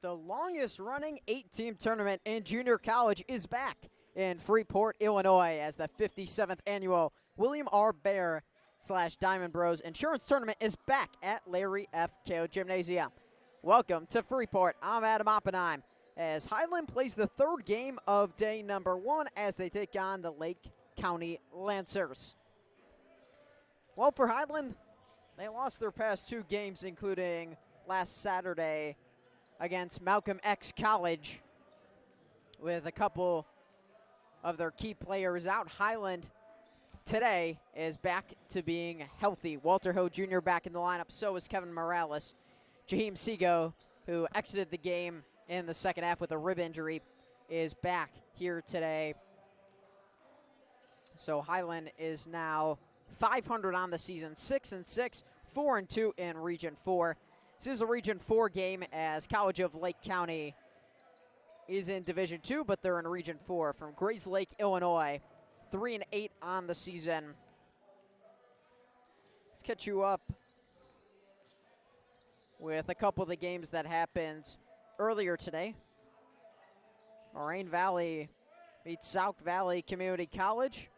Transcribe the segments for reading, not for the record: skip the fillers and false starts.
The longest-running 8-team tournament in junior college is back in Freeport, Illinois, as the 57th annual William R. Bear / Dimond Bros Insurance Tournament is back at Larry F. Kao Gymnasium. Welcome to Freeport. I'm Adam Oppenheim, as Highland plays the third game of day number 1 as they take on the Lake County Lancers. Well, for Highland, they lost their past 2 games, including last Saturday against Malcolm X College, with a couple of their key players out. Highland today is back to being healthy. Walter Ho Jr. back in the lineup, so is Kevin Morales. Jaheim Seago, who exited the game in the second half with a rib injury, is back here today. So Highland is now 500 on the season, 6-6, 4-2 in Region 4. This is a Region 4 game, as College of Lake County is in Division 2, but they're in Region 4. From Grays Lake, Illinois, 3-8 on the season. Let's catch you up with a couple of the games that happened earlier today. Moraine Valley beat Sauk Valley Community College,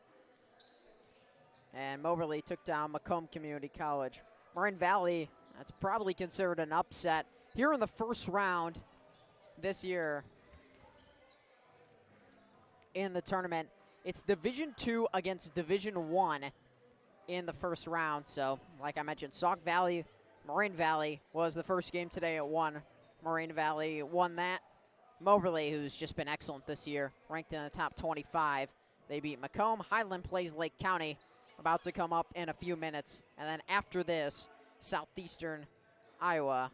and Moberly took down Macomb Community College. Moraine Valley, that's probably considered an upset here in the first round this year in the tournament. It's Division 2 against Division 1 in the first round. So, like I mentioned, Sauk Valley, Moraine Valley was the first game today at 1. Moraine Valley won that. Moberly, who's just been excellent this year, ranked in the top 25. They beat Macomb. Highland plays Lake County, about to come up in a few minutes. And then after this, Southeastern Iowa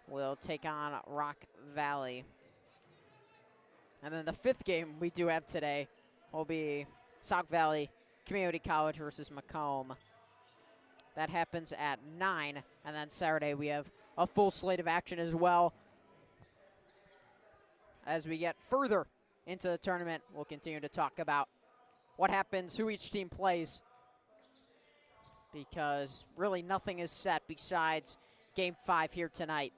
will take on Rock Valley. And then the 5th game we do have today will be Sauk Valley Community College versus Macomb. That happens at 9. And then Saturday we have a full slate of action as well. As we get further into the tournament, we'll continue to talk about what happens, who each team plays, because really nothing is set besides Game 5 here tonight.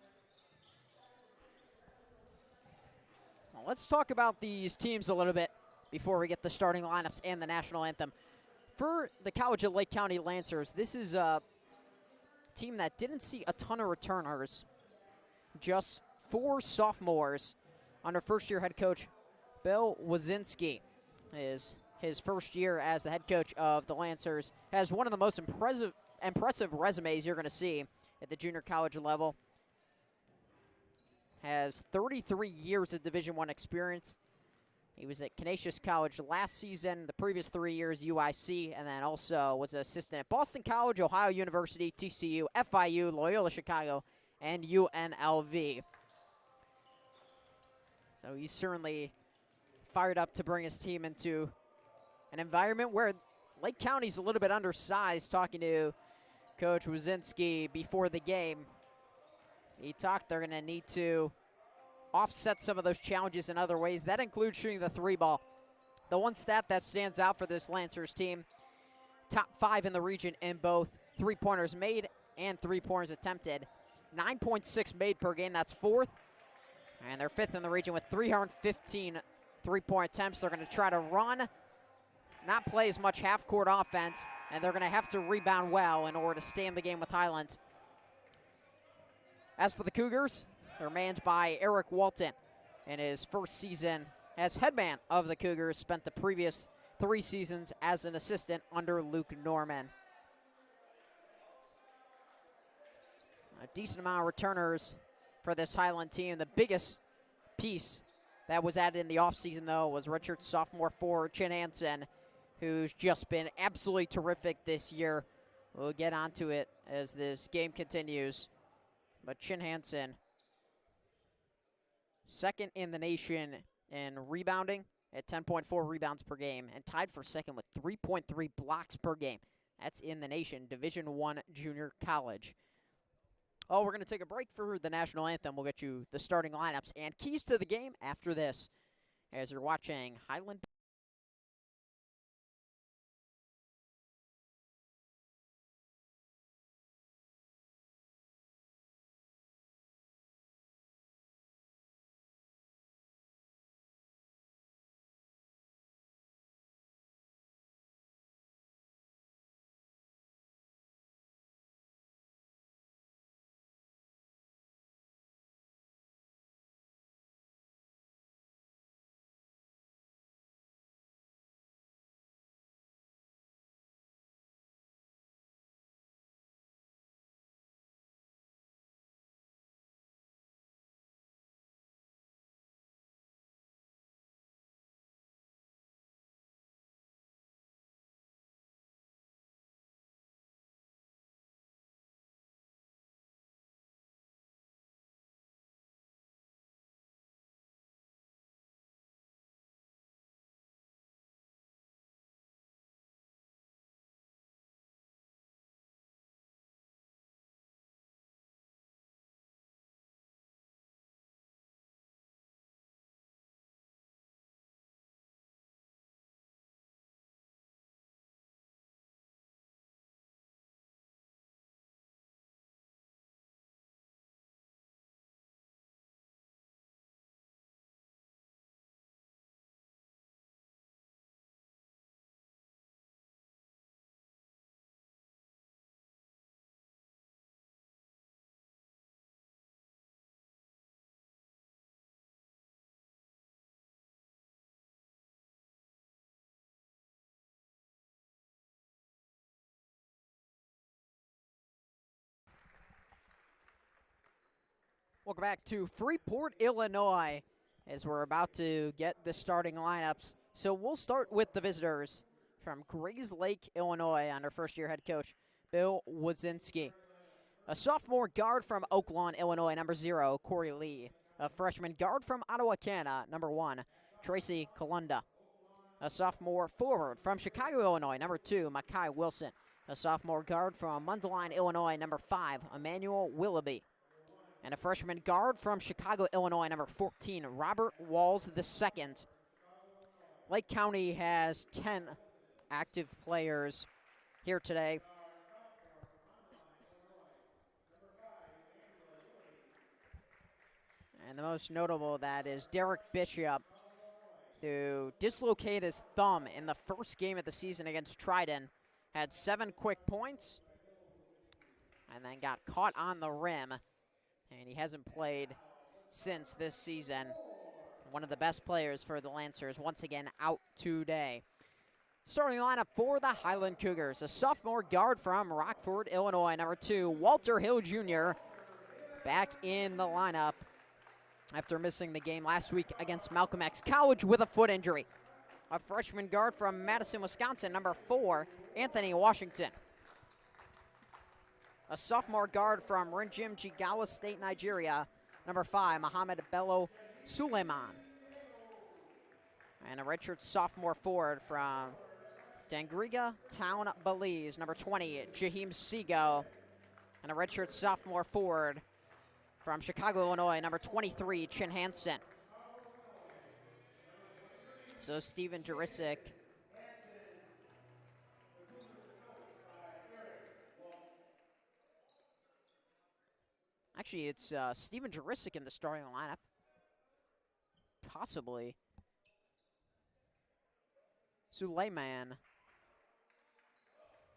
Well, let's talk about these teams a little bit before we get the starting lineups and the national anthem. For the College of Lake County Lancers, this is a team that didn't see a ton of returners. Just 4 sophomores under first-year head coach Bill Wazinski. Is his first year as the head coach of the Lancers. Has one of the most impressive resumes you're going to see at the junior college level. Has 33 years of Division I experience. He was at Canisius College last season, the previous 3 years UIC, and then also was an assistant at Boston College, Ohio University, TCU, FIU, Loyola Chicago, and UNLV. So he's certainly fired up to bring his team into an environment where Lake County's a little bit undersized. Talking to Coach Wazinski before the game, he talked they're going to need to offset some of those challenges in other ways. That includes shooting the 3 ball. The one stat that stands out for this Lancers team, top 5 in the region in both 3-pointers made and 3-pointers attempted. 9.6 made per game, that's 4th. And they're 5th in the region with 315 3-point attempts. They're going to try to run, not play as much half-court offense, and they're going to have to rebound well in order to stay in the game with Highland. As for the Cougars, they're manned by Eric Walton in his first season as headman of the Cougars. Spent the previous 3 seasons as an assistant under Luke Norman. A decent amount of returners for this Highland team. The biggest piece that was added in the offseason, though, was redshirt sophomore forward Chin Hansen, who's just been absolutely terrific this year. We'll get onto it as this game continues. But Chin Hansen, 2nd in the nation in rebounding at 10.4 rebounds per game, and tied for 2nd with 3.3 blocks per game. That's in the nation, Division I junior college. Oh, we're going to take a break for the national anthem. We'll get you the starting lineups and keys to the game after this, as you're watching Highland. Welcome back to Freeport, Illinois, as we're about to get the starting lineups. So we'll start with the visitors from Grays Lake, Illinois, under first-year head coach Bill Wazinski. A sophomore guard from Oak Lawn, Illinois, number 0, Corey Lee. A freshman guard from Ottawa, Canada, number 1, Tracy Kalunda. A sophomore forward from Chicago, Illinois, number 2, Makai Wilson. A sophomore guard from Mundelein, Illinois, number 5, Emmanuel Willoughby. And a freshman guard from Chicago, Illinois, number 14, Robert Walls II. Lake County has 10 active players here today. And the most notable of that is Derek Bishop, who dislocated his thumb in the first game of the season against Trident, had 7 quick points, and then got caught on the rim. And he hasn't played since this season. One of the best players for the Lancers, once again out today. Starting lineup for the Highland Cougars, a sophomore guard from Rockford, Illinois, number 2, Walter Hill Jr., back in the lineup after missing the game last week against Malcolm X College with a foot injury. A freshman guard from Madison, Wisconsin, number 4, Anthony Washington. A sophomore guard from Rinjim Jigawa State, Nigeria, number 5, Mohamed Bello Suleiman. And a redshirt sophomore forward from Dangriga Town, Belize, number 20, Jaheim Seago. And a redshirt sophomore forward from Chicago, Illinois, number 23, Chin Hansen. So Steven Jurisic. Actually, it's Steven Jurisic in the starting lineup. Possibly. Suleiman, I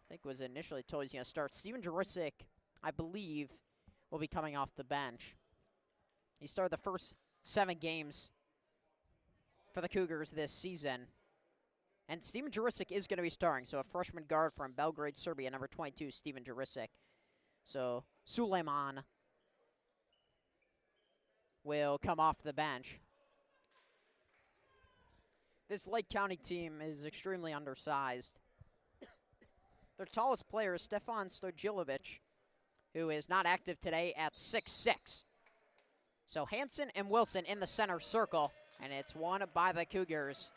think, was initially told he's going to start. Steven Jurisic, I believe, will be coming off the bench. He started the first 7 games for the Cougars this season. And Steven Jurisic is going to be starting, so a freshman guard from Belgrade, Serbia, number 22, Steven Jurisic. So Suleiman will come off the bench. This Lake County team is extremely undersized. Their tallest player is Stefan Stojilovic, who is not active today at 6'6". So Hansen and Wilson in the center circle, and it's won by the Cougars.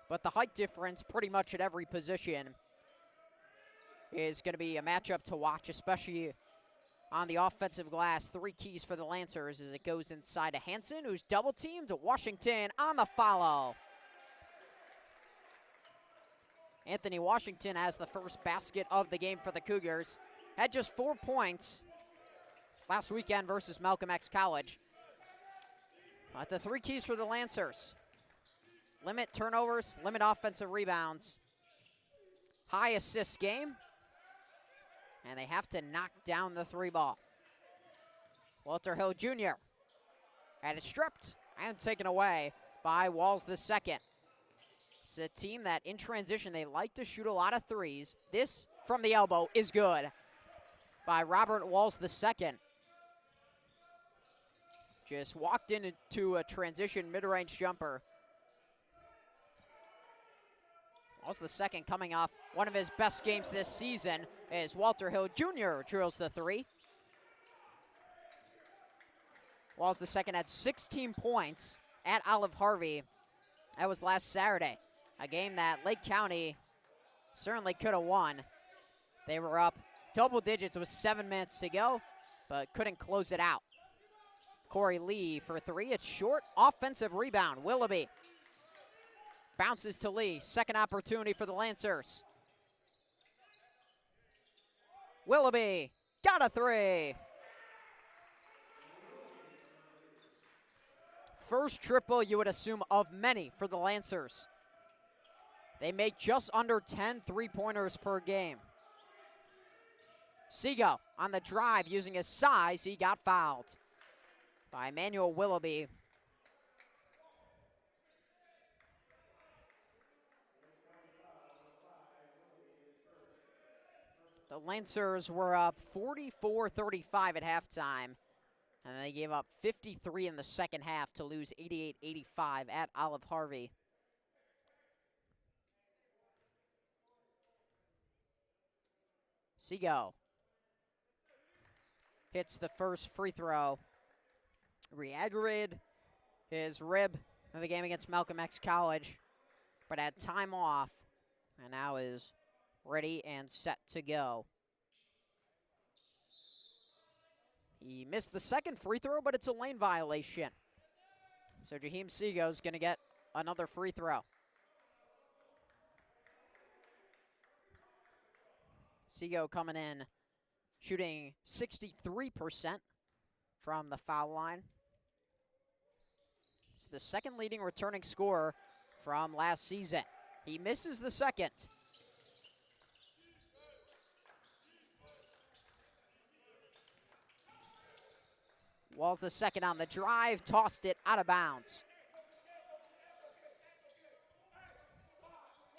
But the height difference pretty much at every position is going to be a matchup to watch, especially on the offensive glass. 3 keys for the Lancers as it goes inside to Hansen, who's double-teamed. Washington on the follow. Anthony Washington has the first basket of the game for the Cougars. Had just 4 points last weekend versus Malcolm X College. But the 3 keys for the Lancers: limit turnovers, limit offensive rebounds, high assist game, and they have to knock down the 3 ball. Walter Hill Jr. had it stripped and taken away by Walls II. It's a team that in transition, they like to shoot a lot of 3s. This from the elbow is good by Robert Walls II. Just walked into a transition mid-range jumper. Walls II coming off one of his best games this season as Walter Hill Jr. drills the 3. Walls II had 16 points at Olive Harvey. That was last Saturday, a game that Lake County certainly could have won. They were up double digits with 7 minutes to go, but couldn't close it out. Corey Lee for 3. It's short. Offensive rebound. Willoughby bounces to Lee. Second opportunity for the Lancers. Willoughby got a 3. First triple, you would assume, of many for the Lancers. They make just under 10 3-pointers per game. Seago on the drive using his size. He got fouled by Emmanuel Willoughby. The Lancers were up 44-35 at halftime, and they gave up 53 in the second half to lose 88-85 at Olive Harvey. Seago hits the first free throw. Re-aggravated his rib in the game against Malcolm X College, but had time off, and now is ready and set to go. He missed the second free throw, but it's a lane violation. So Jaheim Seago is going to get another free throw. Seago coming in, shooting 63% from the foul line. He's the second leading returning scorer from last season. He misses the second. Walls the second on the drive, tossed it out of bounds.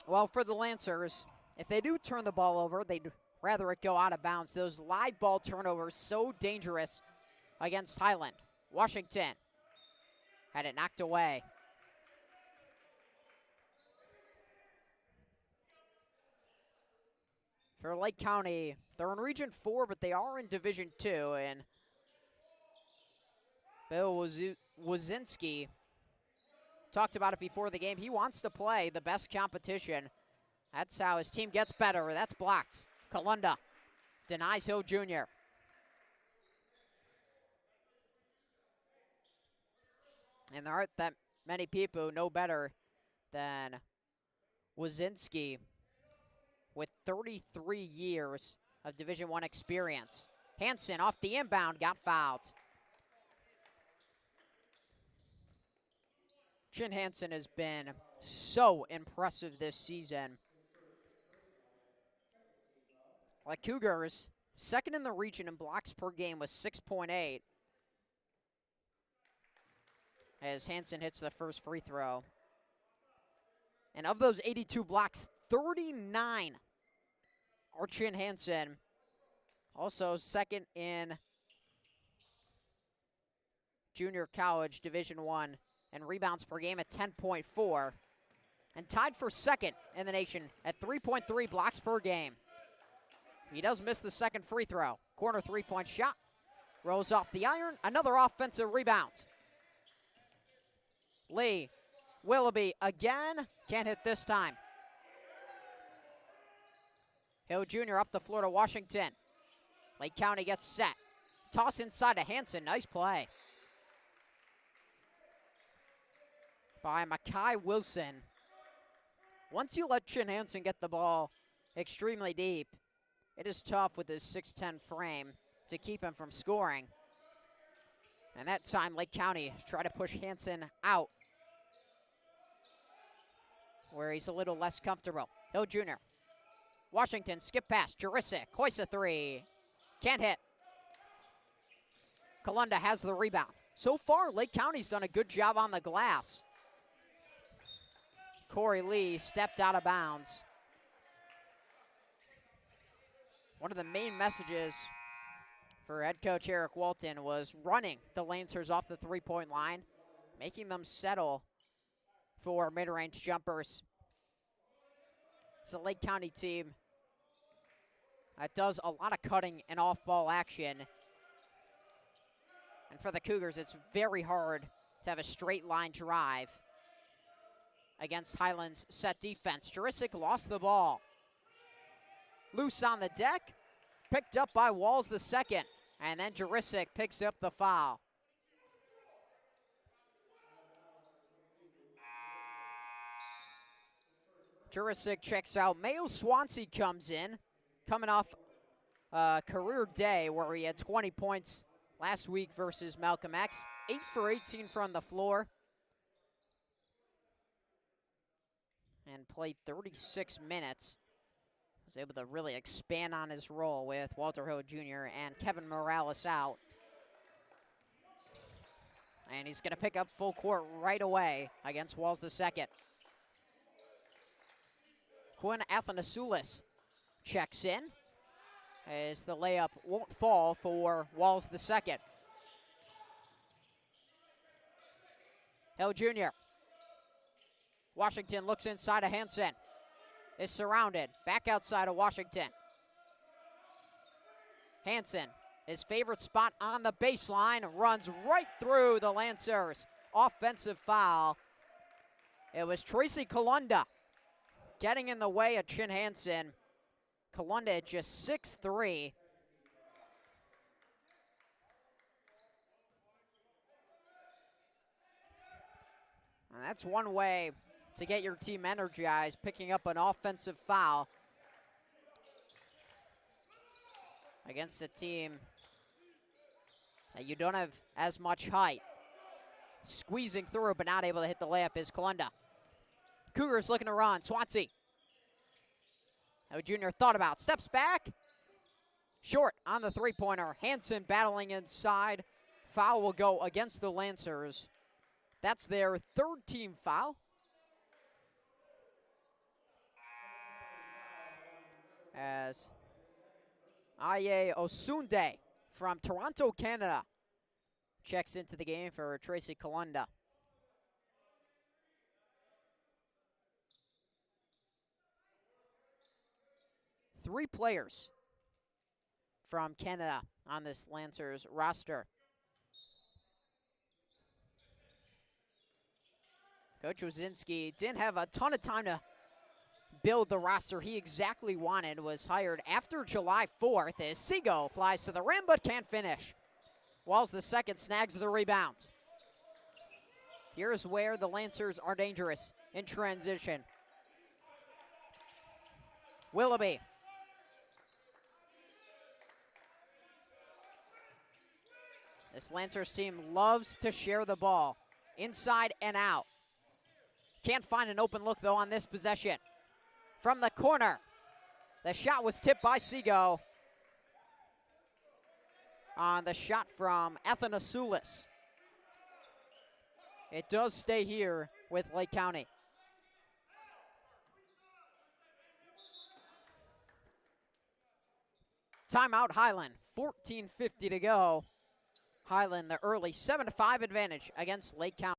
Well, for the Lancers, if they do turn the ball over, they'd rather it go out of bounds. Those live ball turnovers so dangerous against Highland. Washington had it knocked away. For Lake County, they're in Region 4, but they are in Division 2, and Bill Wazinski talked about it before the game. He wants to play the best competition. That's how his team gets better. That's blocked. Kalunda denies Hill Jr. And there aren't that many people who know better than Wazinski with 33 years of Division I experience. Hansen off the inbound, got fouled. Chin Hansen has been so impressive this season. Like Cougars, second in the region in blocks per game with 6.8. As Hansen hits the first free throw. And of those 82 blocks, 39 are Chin Hansen. Also second in junior college Division I and rebounds per game at 10.4. And tied for second in the nation at 3.3 blocks per game. He does miss the second free throw. Corner three-point shot. Rolls off the iron. Another offensive rebound. Lee Willoughby again. Can't hit this time. Hill Jr. up the floor to Washington. Lake County gets set. Toss inside to Hansen. Nice play by Makai Wilson. Once you let Chin Hansen get the ball extremely deep, it is tough with his 6'10" frame to keep him from scoring. And that time, Lake County tried to push Hansen out where he's a little less comfortable. Hill Jr. Washington, skip pass, Jurisic, hoists a three. Can't hit. Kalunda has the rebound. So far, Lake County's done a good job on the glass. Corey Lee stepped out of bounds. One of the main messages for head coach Eric Walton was running the Lancers off the three-point line, making them settle for mid-range jumpers. It's a Lake County team that does a lot of cutting and off-ball action. And for the Cougars, it's very hard to have a straight line drive against Highland's set defense. Jurisic lost the ball. Loose on the deck, picked up by Walls the second, and then Jurisic picks up the foul. Jurisic checks out. Mayo Swansea comes in, coming off a career day where he had 20 points last week versus Malcolm X. 8 for 18 from the floor. And played 36 minutes. Was able to really expand on his role with Walter Hill Jr. and Kevin Morales out. And he's going to pick up full court right away against Walls the second. Quinn Athanasoulis checks in. as the layup won't fall for Walls the second. Hill Jr. Washington looks inside of Hansen. Is surrounded. Back outside of Washington. Hansen, his favorite spot on the baseline, runs right through the Lancers. Offensive foul. It was Tracy Kalunda getting in the way of Chin Hansen. Kalunda at just 6'3". And that's one way to get your team energized, picking up an offensive foul against a team that you don't have as much height. Squeezing through, but not able to hit the layup is Kalunda. Cougars looking to run. Swansea. How Jr. thought about. Steps back. Short on the three-pointer. Hansen battling inside. Foul will go against the Lancers. That's their third team foul. As Aye Osunde from Toronto, Canada, checks into the game for Tracy Kalunda. Three players from Canada on this Lancers roster. Coach Wazinski didn't have a ton of time to build the roster he exactly wanted. Was hired after July 4th as Seago flies to the rim but can't finish. Walls the second snags the rebound. Here's where the Lancers are dangerous in transition. Willoughby. This Lancers team loves to share the ball inside and out. Can't find an open look, though, on this possession. From the corner, the shot was tipped by Seago on the shot from Athanasoulis. It does stay here with Lake County. Timeout Highland, 14:50 to go. Highland, the early 7-5 advantage against Lake County.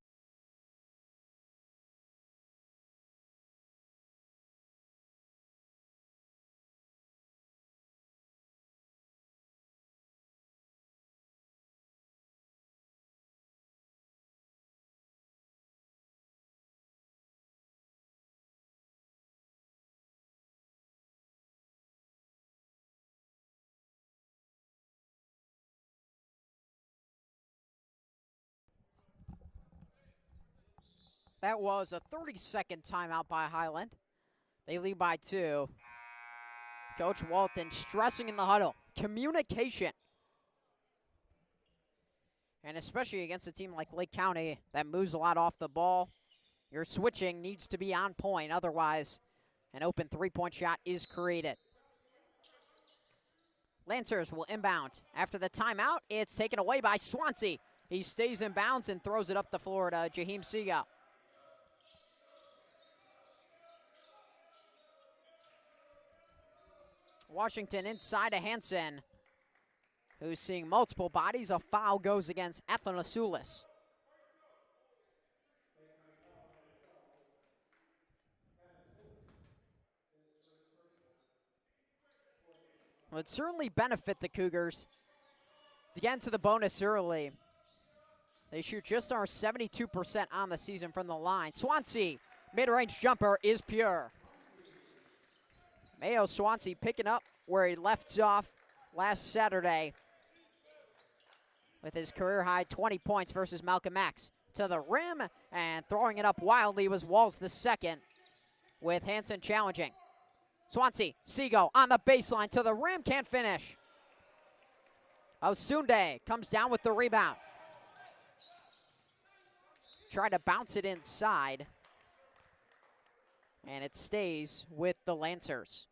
That was a 30-second timeout by Highland. They lead by 2. Coach Walton stressing in the huddle. Communication. And especially against a team like Lake County that moves a lot off the ball, your switching needs to be on point. Otherwise, an open three-point shot is created. Lancers will inbound. After the timeout, it's taken away by Swansea. He stays in bounds and throws it up the floor to Jaheim Seago. Washington inside to Hansen, who's seeing multiple bodies. A foul goes against Athanasoulis. Would certainly benefit the Cougars to get into the bonus early. They shoot just under 72% on the season from the line. Swansea, mid-range jumper is pure. Mayo Swansea picking up where he left off last Saturday with his career-high 20 points versus Malcolm X. To the rim and throwing it up wildly was Walls the second, with Hansen challenging. Swansea, Seago on the baseline to the rim, can't finish. Osunde comes down with the rebound. Tried to bounce it inside, and it stays with the Lancers.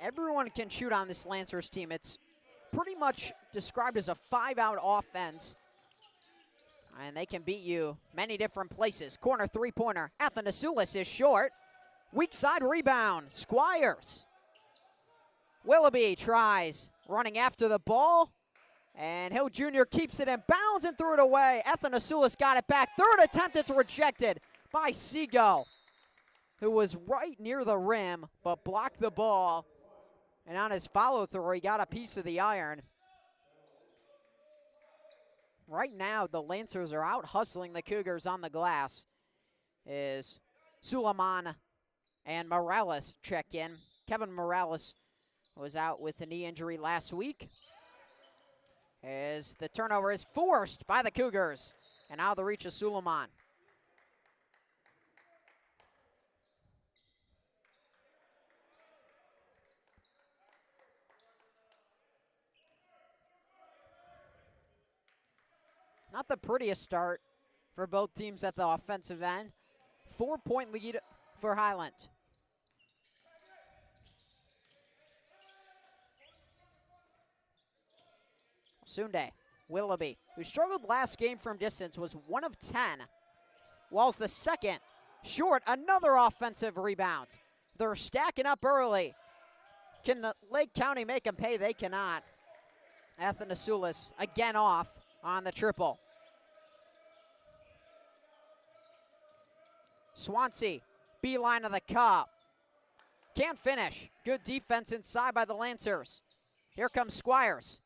everyone can shoot on this Lancers team. It's pretty much described as a 5-out offense. And they can beat you many different places. Corner three-pointer. Athanasioulis is short. Weak side rebound. Squires. Willoughby tries running after the ball. And Hill Jr. keeps it in bounds and threw it away. Athanasioulis got it back. Third attempt, it's rejected by Seago, who was right near the rim but blocked the ball. And on his follow-through, he got a piece of the iron. Right now, the Lancers are out hustling the Cougars on the glass. Is Suleiman and Morales check in. Kevin Morales was out with a knee injury last week. As the turnover is forced by the Cougars. And out of the reach of Suleiman. Not the prettiest start for both teams at the offensive end. 4-point lead for Highland. Sunday, Willoughby, who struggled last game from distance, was 1 of 10. Walls the second, short, another offensive rebound. They're stacking up early. Can the Lake County make them pay? They cannot. Athanasioulis again off on the triple. Swansea, beeline of the cup. Can't finish. Good defense inside by the Lancers. Here comes Squires.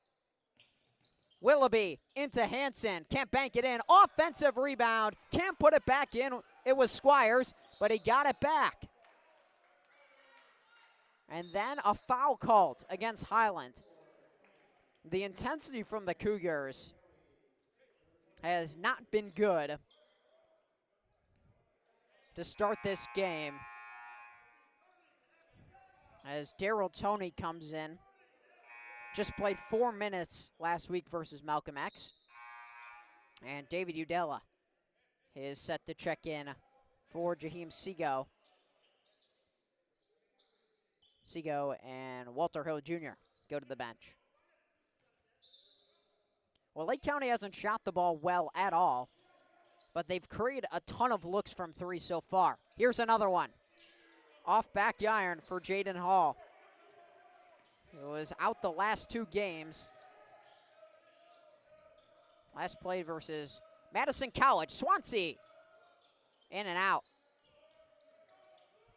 Willoughby into Hanson. Can't bank it in. Offensive rebound. Can't put it back in. It was Squires, but he got it back. And then a foul called against Highland. The intensity from the Cougars has not been good to start this game. As Daryl Toney comes in. Just played 4 minutes last week versus Malcolm X. And David Udella is set to check in for Jaheim Seago. Seago and Walter Hill Jr. go to the bench. Well, Lake County hasn't shot the ball well at all, but they've created a ton of looks from three so far. Here's another one. Off back iron for Jaden Hall. He was out the last 2 games. Last play versus Madison College. Swansea in and out.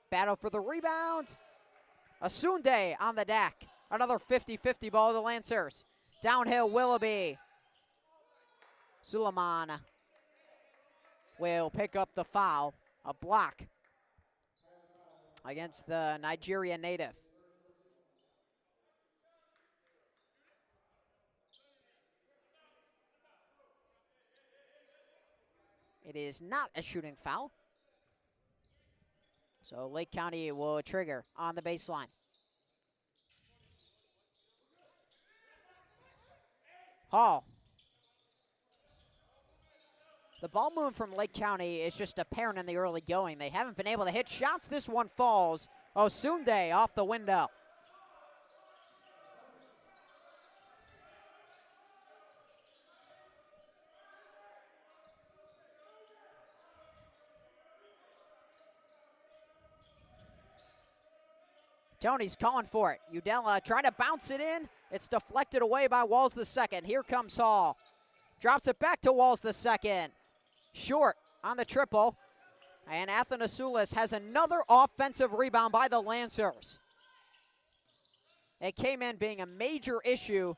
Battle for the rebound. Asunde on the deck. Another 50-50 ball to the Lancers. Downhill Willoughby. Suleiman will pick up the foul. A block against the Nigerian native. It is not a shooting foul. So Lake County will trigger on the baseline. Hall. The ball movement from Lake County is just apparent in the early going. They haven't been able to hit shots. This one falls. Osunde off the window. Tony's calling for it. Udella trying to bounce it in. It's deflected away by Walls the second. Here comes Hall. Drops it back to Walls the second. Short on the triple. And Athanasioulis has another offensive rebound by the Lancers. It came in being a major issue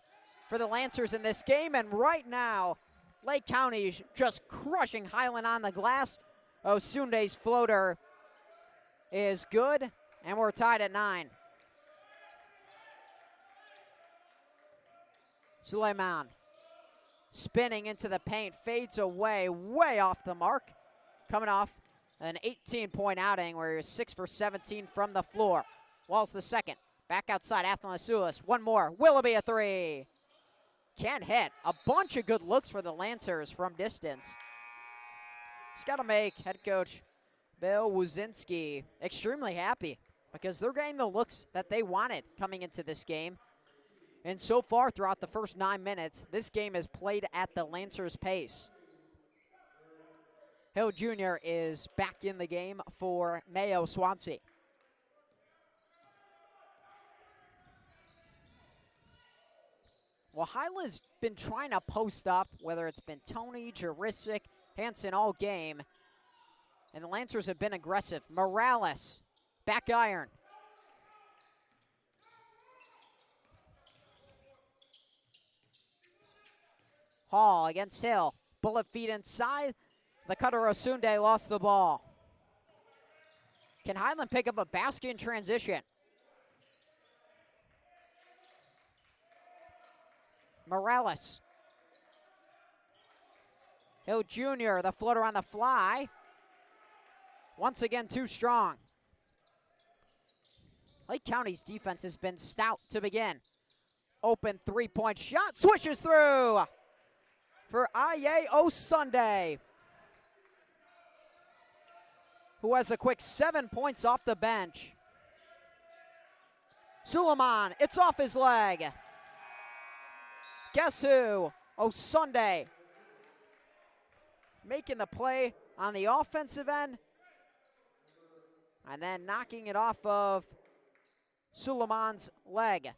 for the Lancers in this game. And right now, Lake County is just crushing Highland on the glass. Osunde's floater is good. And we're tied at 9. Suleiman spinning into the paint, fades away, way off the mark. Coming off an 18-point outing where he was 6 for 17 from the floor. Walls the second. Back outside, Athanasioulis. One more. Willoughby a 3. Can't hit. A bunch of good looks for the Lancers from distance. It's got to make head coach Bill Wuzinski extremely happy. because they're getting the looks that they wanted coming into this game. And so far throughout the first 9 minutes, this game is played at the Lancers' pace. Hill Jr. is back in the game for Mayo Swansea. Well, Highland's been trying to post up, whether it's been Tony, Jurisic, Hansen all game. And the Lancers have been aggressive. Morales, back iron. Hall against Hill. Bullet feed inside. The cutter Osunde lost the ball. Can Highland pick up a basket in transition? Morales. Hill Jr., the floater on the fly. Once again, too strong. Lake County's defense has been stout to begin. Open three-point shot, swishes through for Aye Osunde, who has a quick 7 points off the bench. Suleiman, it's off his leg. Guess who? Osunde making the play on the offensive end and then knocking it off of Suleiman's leg.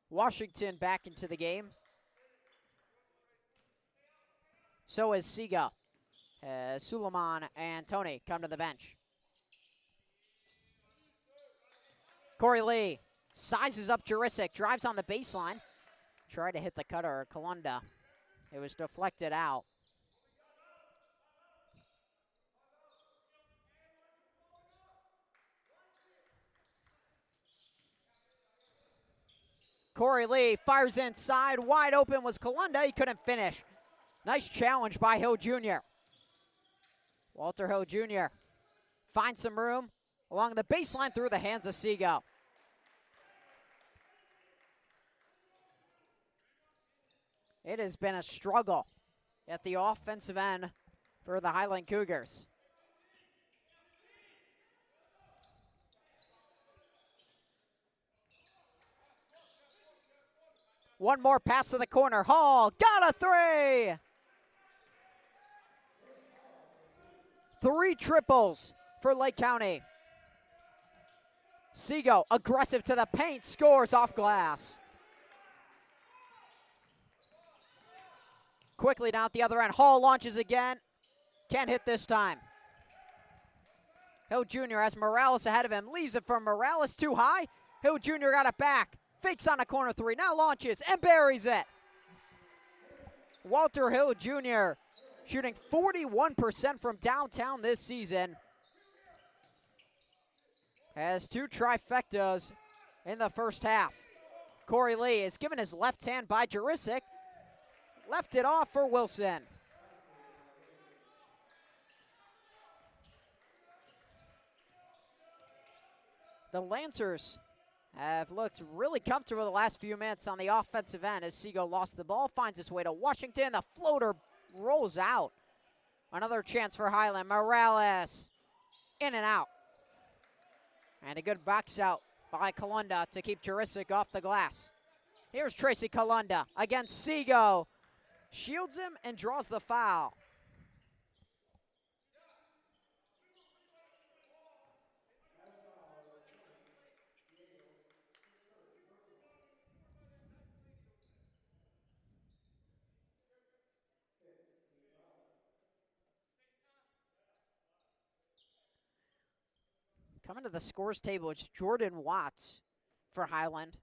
Washington back into the game. So is Siga. Suleiman and Tony come to the bench. Corey Lee sizes up Jurisic, drives on the baseline. Tried to hit the cutter, Kalunda. It was deflected out. Corey Lee fires inside. Wide open was Kalunda. He couldn't finish. Nice challenge by Hill Jr. Walter Hill Jr. finds some room along the baseline through the hands of Seago. It has been a struggle at the offensive end for the Highland Cougars. One more pass to the corner. Hall got a three. 3 triples for Lake County. Seago aggressive to the paint, scores off glass. Quickly down at the other end. Hall launches again. Can't hit this time. Hill Jr. has Morales ahead of him. Leaves it for Morales too high. Hill Jr. got it back. Fakes on a corner three. Now launches and buries it. Walter Hill Jr. shooting 41% from downtown this season. Has 2 trifectas in the first half. Corey Lee is given his left hand by Jurisic. Left it off for Wilson. The Lancers have looked really comfortable the last few minutes on the offensive end as Seago lost the ball, finds its way to Washington. The floater rolls out. Another chance for Highland. Morales in and out. And a good box out by Kalunda to keep Jurisic off the glass. Here's Tracy Kalunda against Seago. Shields him and draws the foul. Coming to the scores table, it's Jordan Watts for Highland.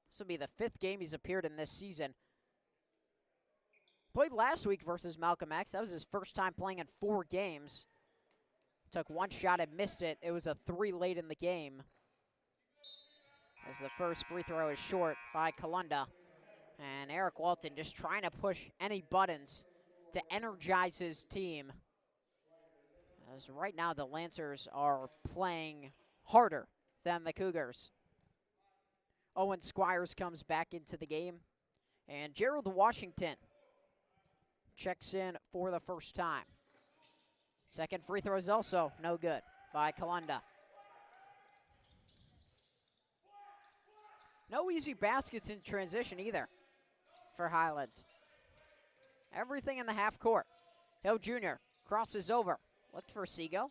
This will be the 5th game he's appeared in this season. Played last week versus Malcolm X. That was his first time playing in 4 games. Took 1 shot and missed it. It was a 3 late in the game, as the first free throw is short by Kalunda. And Eric Walton just trying to push any buttons to energize his team. As right now the Lancers are playing harder than the Cougars. Owen Squires comes back into the game. And Gerald Washington checks in for the first time. Second free throw is also no good by Kalunda. No easy baskets in transition either for Highland. Everything in the half court. Hill Jr. crosses over. Looked for Seago.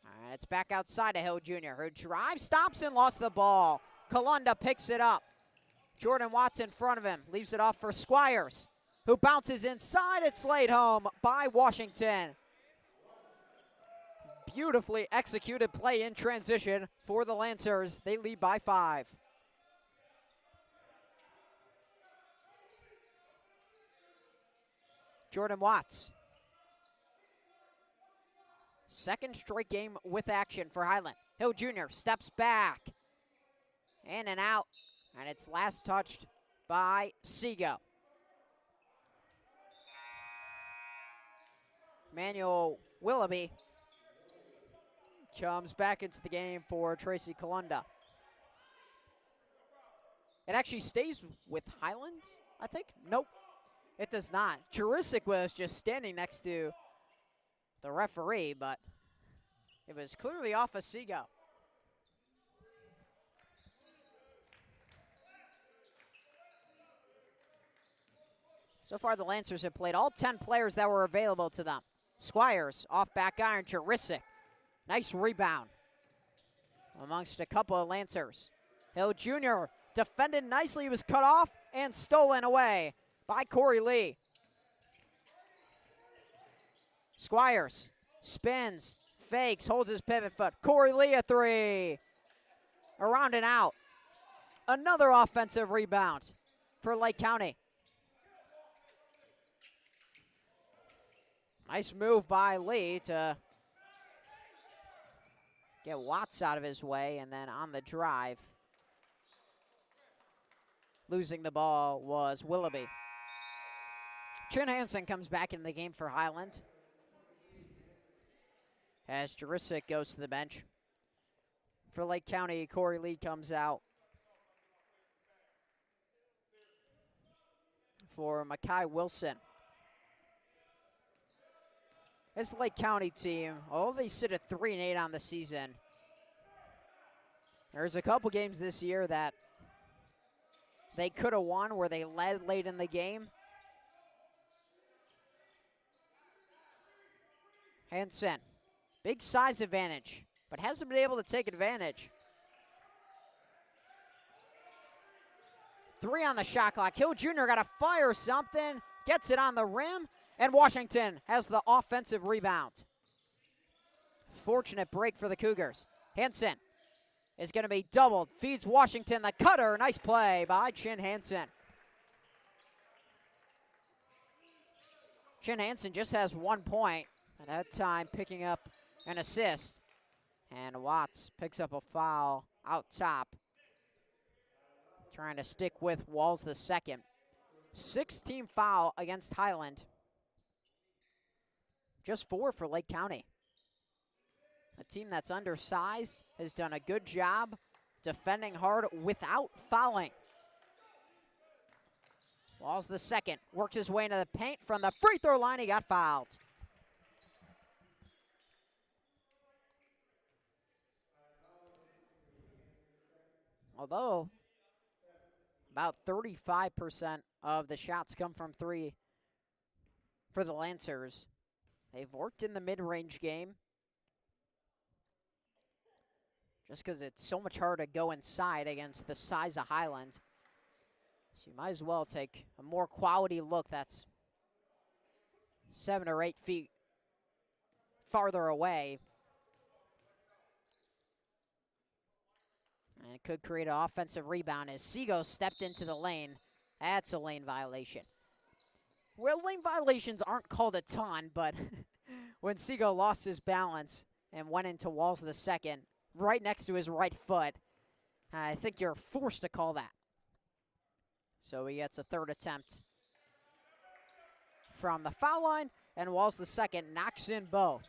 And it's back outside of Hill Jr. Her drive stops and lost the ball. Kalunda picks it up. Jordan Watts in front of him. Leaves it off for Squires, who bounces inside. It's laid home by Washington. Beautifully executed play in transition for the Lancers. They lead by 5. Jordan Watts. Second straight game with action for Highland. Hill Jr. steps back. In and out. And it's last touched by Seago. Manuel Willoughby comes back into the game for Tracy Kalunda. It actually stays with Highland, I think. Nope, it does not. Jurisic was just standing next to the referee, but it was clearly off of Seago. So far, the Lancers have played all 10 players that were available to them. Squires off back iron, Jurisic. Nice rebound amongst a couple of Lancers. Hill Jr. defended nicely. He was cut off and stolen away by Corey Lee. Squires spins, fakes, holds his pivot foot. Corey Lee a three. Around and out. Another offensive rebound for Lake County. Nice move by Lee to get Watts out of his way, and then on the drive, losing the ball was Willoughby. Chin Hansen comes back in the game for Highland as Jurisic goes to the bench. For Lake County, Corey Lee comes out for Mackay Wilson. This Lake County team, they sit at 3-8 on the season. There's a couple games this year that they could have won where they led late in the game. Hansen, big size advantage, but hasn't been able to take advantage. 3 on the shot clock. Hill Jr. got to fire something, gets it on the rim, and Washington has the offensive rebound. Fortunate break for the Cougars. Hansen is going to be doubled. Feeds Washington the cutter. Nice play by Chin Hansen. Chin Hansen just has 1 point. At that time, picking up an assist. And Watts picks up a foul out top. Trying to stick with Walls the second. 6-team foul against Highland. Just 4 for Lake County. A team that's undersized has done a good job defending hard without fouling. Walls the second, works his way into the paint from the free throw line. He got fouled. Although about 35% of the shots come from 3 for the Lancers, they've worked in the mid-range game just because it's so much harder to go inside against the size of Highland. So you might as well take a more quality look that's 7 or 8 feet farther away. And it could create an offensive rebound as Seago stepped into the lane. That's a lane violation. Well, lane violations aren't called a ton, but when Seago lost his balance and went into Walls the second, right next to his right foot, I think you're forced to call that. So he gets a third attempt from the foul line, and Walls the second knocks in both.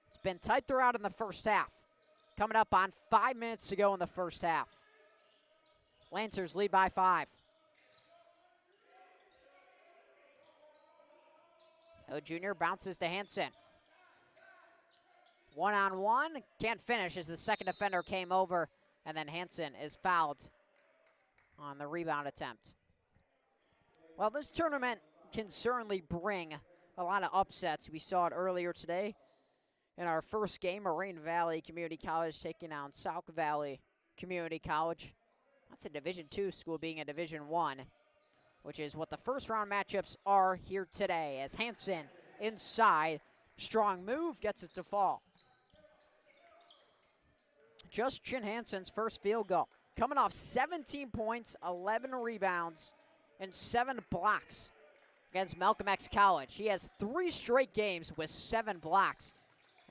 It's been tight throughout in the first half. Coming up on 5 minutes to go in the first half. Lancers lead by 5. Hill Jr. bounces to Hansen. One-on-one, can't finish as the second defender came over, and then Hansen is fouled on the rebound attempt. Well, this tournament can certainly bring a lot of upsets. We saw it earlier today in our first game, Moraine Valley Community College taking on Sauk Valley Community College. That's a Division II school being a Division I, which is what the first round matchups are here today, as Hansen inside, strong move, gets it to fall. Just Chin Hansen's first field goal, coming off 17 points, 11 rebounds, and 7 blocks against Malcolm X College. He has 3 straight games with 7 blocks,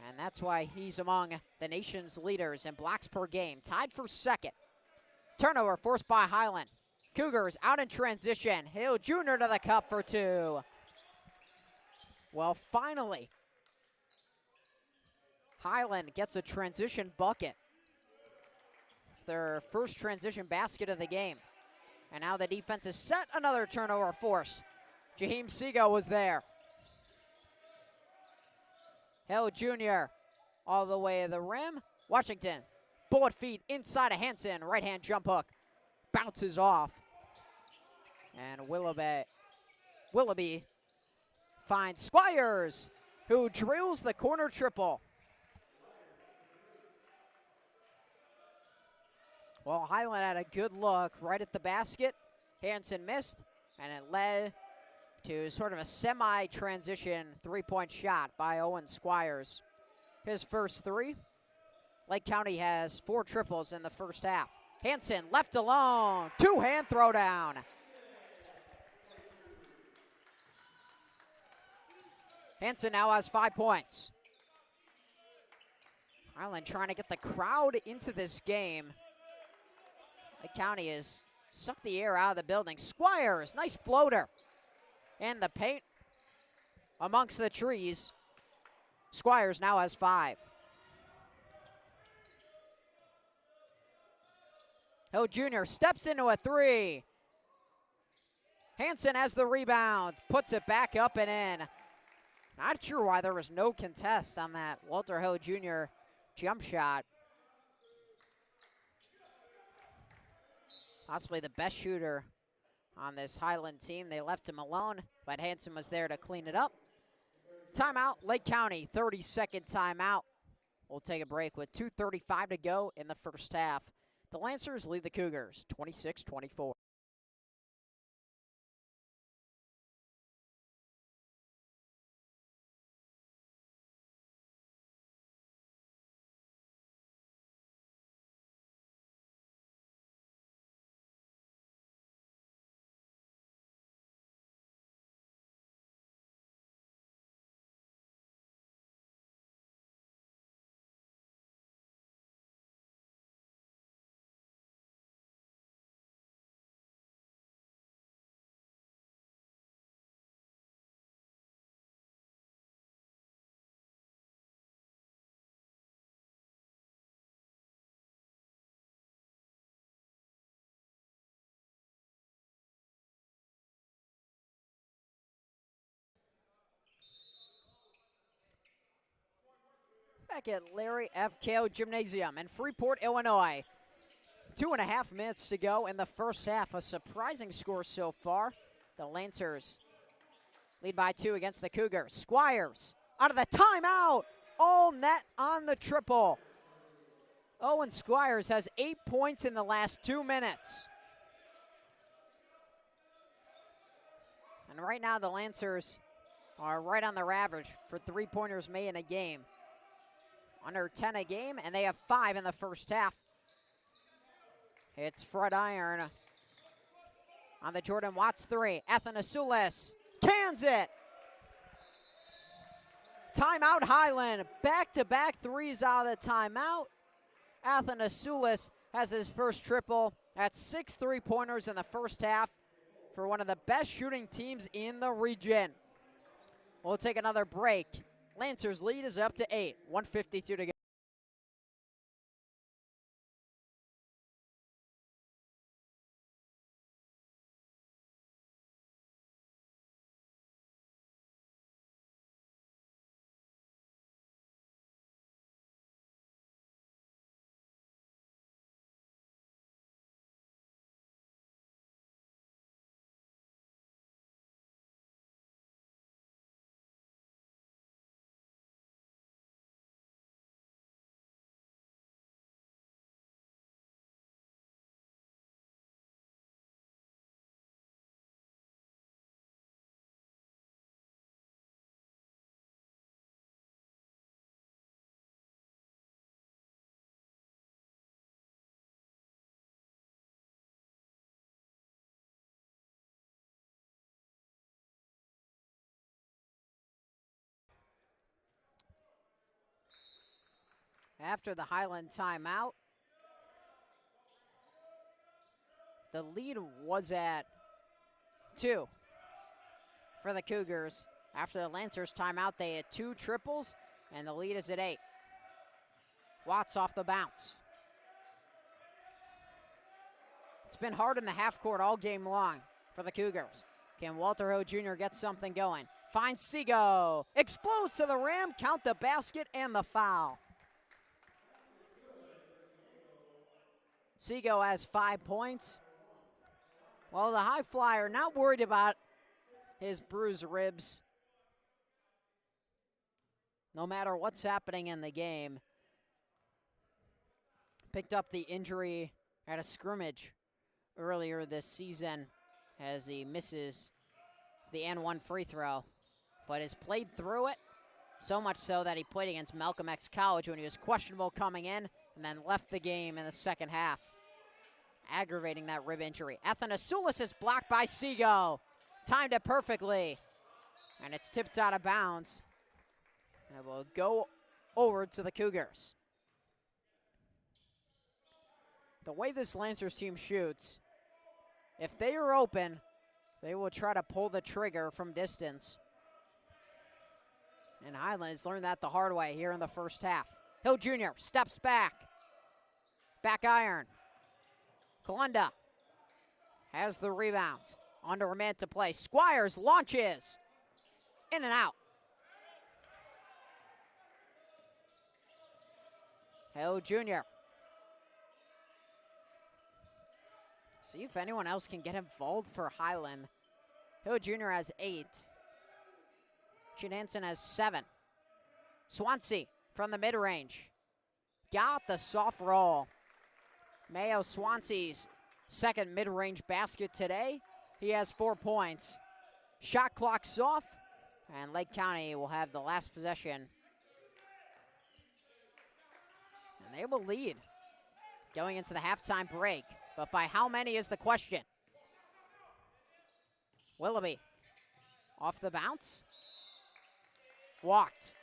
and that's why he's among the nation's leaders in blocks per game, tied for second. Turnover forced by Highland. Cougars out in transition. Hill Jr. to the cup for 2. Well, finally, Highland gets a transition bucket. It's their first transition basket of the game. And now the defense is set. Another turnover forced. Jaheim Seago was there. Hill Jr. all the way to the rim. Washington, bullet feed inside of Hansen. Right-hand jump hook. Bounces off. And Willoughby finds Squires, who drills the corner triple. Well, Highland had a good look right at the basket. Hansen missed, and it led to sort of a semi-transition three-point shot by Owen Squires. His first 3. Lake County has 4 triples in the first half. Hansen left alone, 2-hand throwdown. Hansen now has 5 points. Highland trying to get the crowd into this game. Lake County has sucked the air out of the building. Squires, nice floater. And the paint amongst the trees. Squires now has 5. Hill Jr. steps into a 3. Hansen has the rebound, puts it back up and in. Not sure why there was no contest on that Walter Hill Jr. jump shot. Possibly the best shooter on this Highland team. They left him alone, but Hansen was there to clean it up. Timeout, Lake County, 30-second timeout. We'll take a break with 2:35 to go in the first half. The Lancers lead the Cougars, 26-24. Back at Larry F. Kale Gymnasium in Freeport, Illinois. 2.5 minutes to go in the first half. A surprising score so far. The Lancers lead by 2 against the Cougars. Squires out of the timeout. All net on the triple. Owen Squires has 8 points in the last 2 minutes. And right now the Lancers are right on their average for 3-pointers made in a game. Under 10 a game, and they have 5 in the first half. It's front iron on the Jordan Watts 3. Athanasioulis cans it. Timeout Highland. Back-to-back threes out of the timeout. Athanasioulis has his first triple. That's 6 3-pointers in the first half for one of the best shooting teams in the region. We'll take another break. Lancers lead is up to 8. 1:52 to go. After the Highland timeout, the lead was at 2 for the Cougars. After the Lancers timeout, they had 2 triples, and the lead is at 8. Watts off the bounce. It's been hard in the half court all game long for the Cougars. Can Walter Ho Jr. get something going? Finds Seago. Explodes to the rim. Count the basket and the foul. Seago has 5 points. Well, the high flyer not worried about his bruised ribs. No matter what's happening in the game. Picked up the injury at a scrimmage earlier this season as he misses the N1 free throw, but has played through it, so much so that he played against Malcolm X College when he was questionable coming in and then left the game in the second half, aggravating that rib injury. Athanasoulis is blocked by Seago. Timed it perfectly, and it's tipped out of bounds. And it will go over to the Cougars. The way this Lancers team shoots, if they are open, they will try to pull the trigger from distance. And Highland has learned that the hard way here in the first half. Hill Jr. steps back. Back iron. Kalunda has the rebound. Under a man to play. Squires launches. In and out. Hill Jr. See if anyone else can get involved for Highland. Hill Jr. has 8. Hansen has 7. Swansea from the mid-range. Got the soft roll. Mayo Swansea's second mid-range basket today. He has 4 points. Shot clock's off, and Lake County will have the last possession. And they will lead going into the halftime break. But by how many is the question? Willoughby off the bounce. Walked.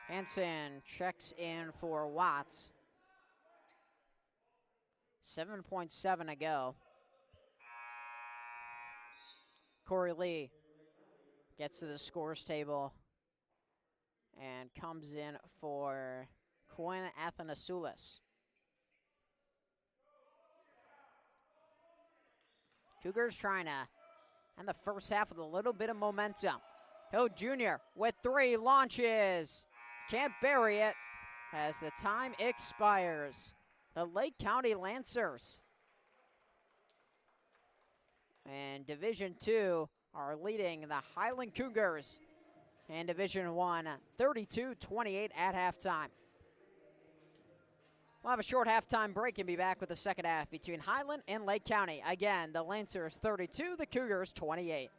Hansen checks in for Watts. 7.7 to go. Corey Lee gets to the scores table and comes in for Quinn Athanasoulis. Cougars trying to end the first half with a little bit of momentum. Hill Jr. with 3 launches. Can't bury it as the time expires. The Lake County Lancers and Division II are leading the Highland Cougars in Division I 32-28 at halftime. We'll have a short halftime break and be back with the second half between Highland and Lake County. Again, the Lancers 32, the Cougars 28.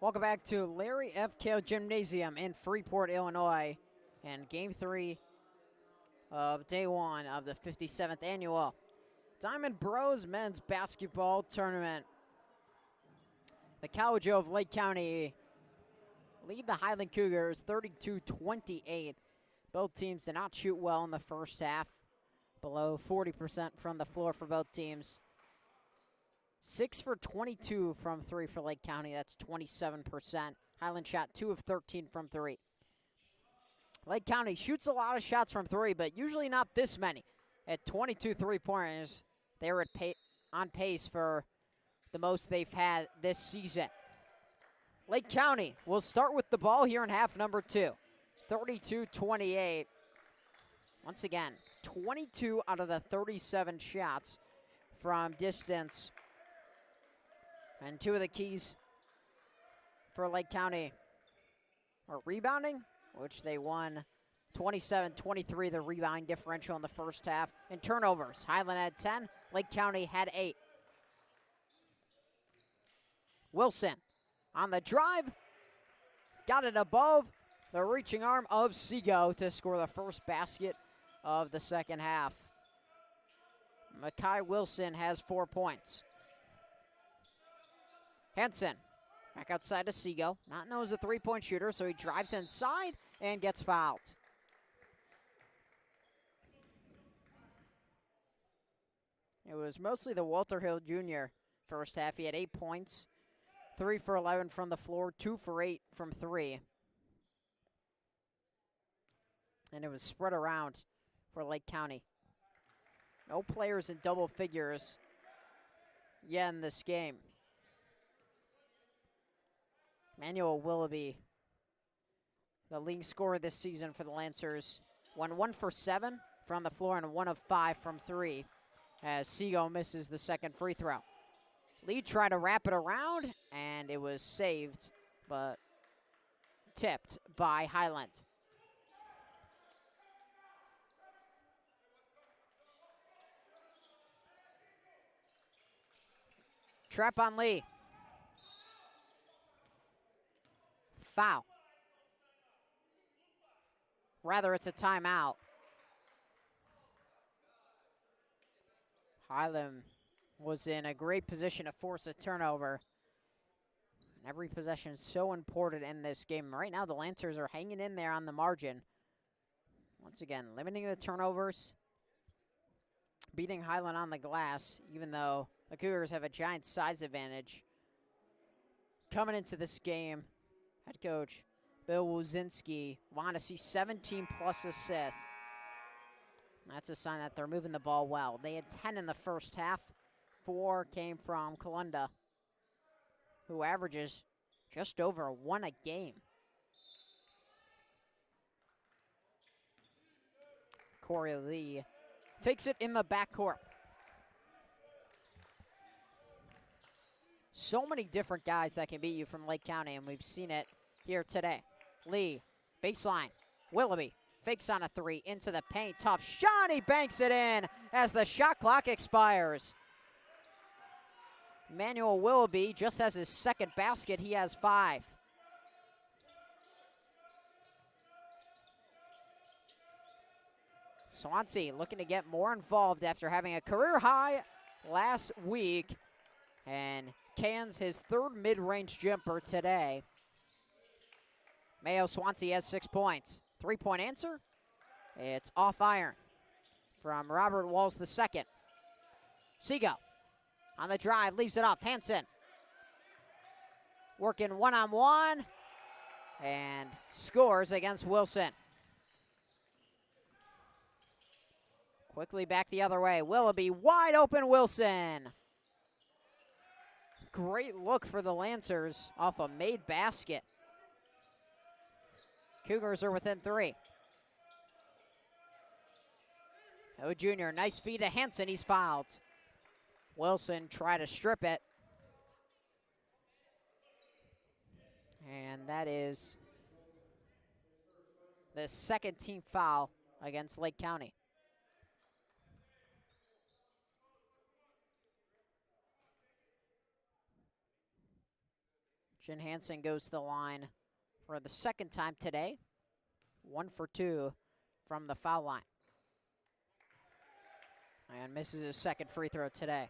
Welcome back to Larry F. Kale Gymnasium in Freeport, Illinois, and Game 3 of Day 1 of the 57th Annual Dimond Bros Men's Basketball Tournament. The Cowjo of Lake County lead the Highland Cougars 32-28. Both teams did not shoot well in the first half, below 40% from the floor for both teams. 6 for 22 from 3 for Lake County. That's 27%. Highland shot 2 of 13 from 3. Lake County shoots a lot of shots from 3, but usually not this many. At 22 3-pointers, they were on pace for the most they've had this season. Lake County will start with the ball here in half number 2. 32-28. Once again, 22 out of the 37 shots from distance. And 2 of the keys for Lake County are rebounding, which they won 27-23, the rebound differential in the first half. And turnovers, Highland had 10, Lake County had 8. Wilson on the drive, got it above the reaching arm of Seago to score the first basket of the second half. Makai Wilson has 4 points. Henson back outside to Seago, not known as a three-point shooter, so he drives inside and gets fouled. It was mostly the Walter Hill Jr. first half. He had 8 points, 3 for 11 from the floor, 2 for 8 from 3. And it was spread around for Lake County. No players in double figures yet in this game. Manuel Willoughby, the leading scorer this season for the Lancers, went 1 for 7 from the floor and 1 of 5 from 3 as Seago misses the second free throw. Lee tried to wrap it around, and it was saved, but tipped by Highland. Trap on Lee. Foul. Rather, it's a timeout. Highland was in a great position to force a turnover. And every possession is so important in this game. Right now, the Lancers are hanging in there on the margin. Once again, limiting the turnovers, beating Highland on the glass, even though the Cougars have a giant size advantage. Coming into this game, head coach Bill Wozinski wanted to see 17-plus assists. That's a sign that they're moving the ball well. They had 10 in the first half. 4 came from Kalunda, who averages just over 1 a game. Corey Lee takes it in the backcourt. So many different guys that can beat you from Lake County, and we've seen it here today. Lee, baseline, Willoughby, fakes on a 3, into the paint, tough shot, he banks it in as the shot clock expires. Emmanuel Willoughby just has his second basket, he has 5. Swansea looking to get more involved after having a career high last week, and cans his 3rd mid-range jumper today. Mayo Swansea has 6 points. 3-point answer, it's off iron from Robert Walls II. Seago on the drive, leaves it off. Hansen working one-on-one and scores against Wilson. Quickly back the other way. Willoughby, wide open Wilson. Great look for the Lancers off a made basket. Cougars are within 3. Oh, Jr., nice feed to Hansen, he's fouled. Wilson tried to strip it. And that is the second team foul against Lake County. Chin Hansen goes to the line for the second time today. 1 for 2 from the foul line. And misses his second free throw today.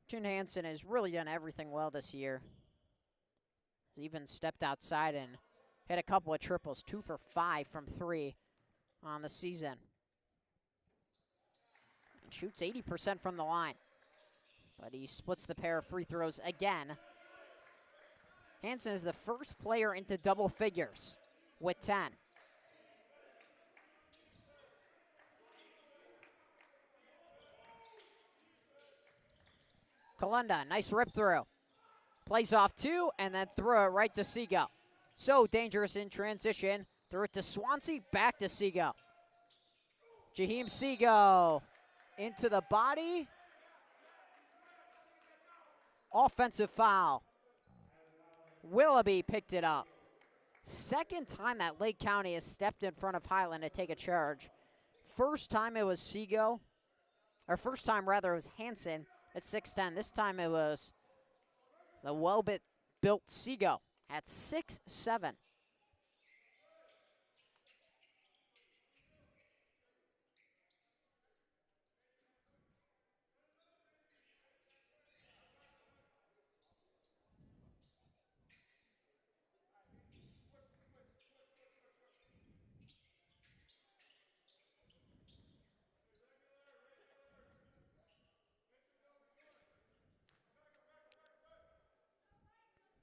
Chin Hansen has really done everything well this year. He's even stepped outside and hit a couple of triples, 2 for 5 from 3 on the season. And shoots 80% from the line, but he splits the pair of free throws again. Hansen is the first player into double figures with 10. Kalenda, nice rip through. Plays off 2 and then throw it right to Seago. So dangerous in transition. Throw it to Swansea, back to Seago. Jaheim Seago into the body. Offensive foul. Willoughby picked it up. Second time that Lake County has stepped in front of Highland to take a charge. First time it was Seago, or first time rather it was Hansen at 6'10". This time it was the well-built Seago at 6'7".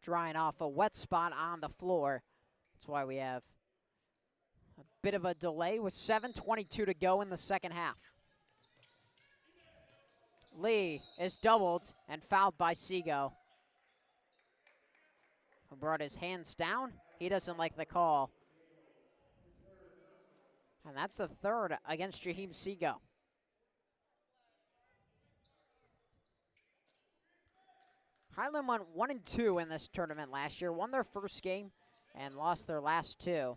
Drying off a wet spot on the floor. That's why we have a bit of a delay with 7:22 to go in the second half. Lee is doubled and fouled by Seago, who brought his hands down. He doesn't like the call. And that's the third against Jaheim Seago. Highland went 1-2 in this tournament last year, won their first game and lost their last 2.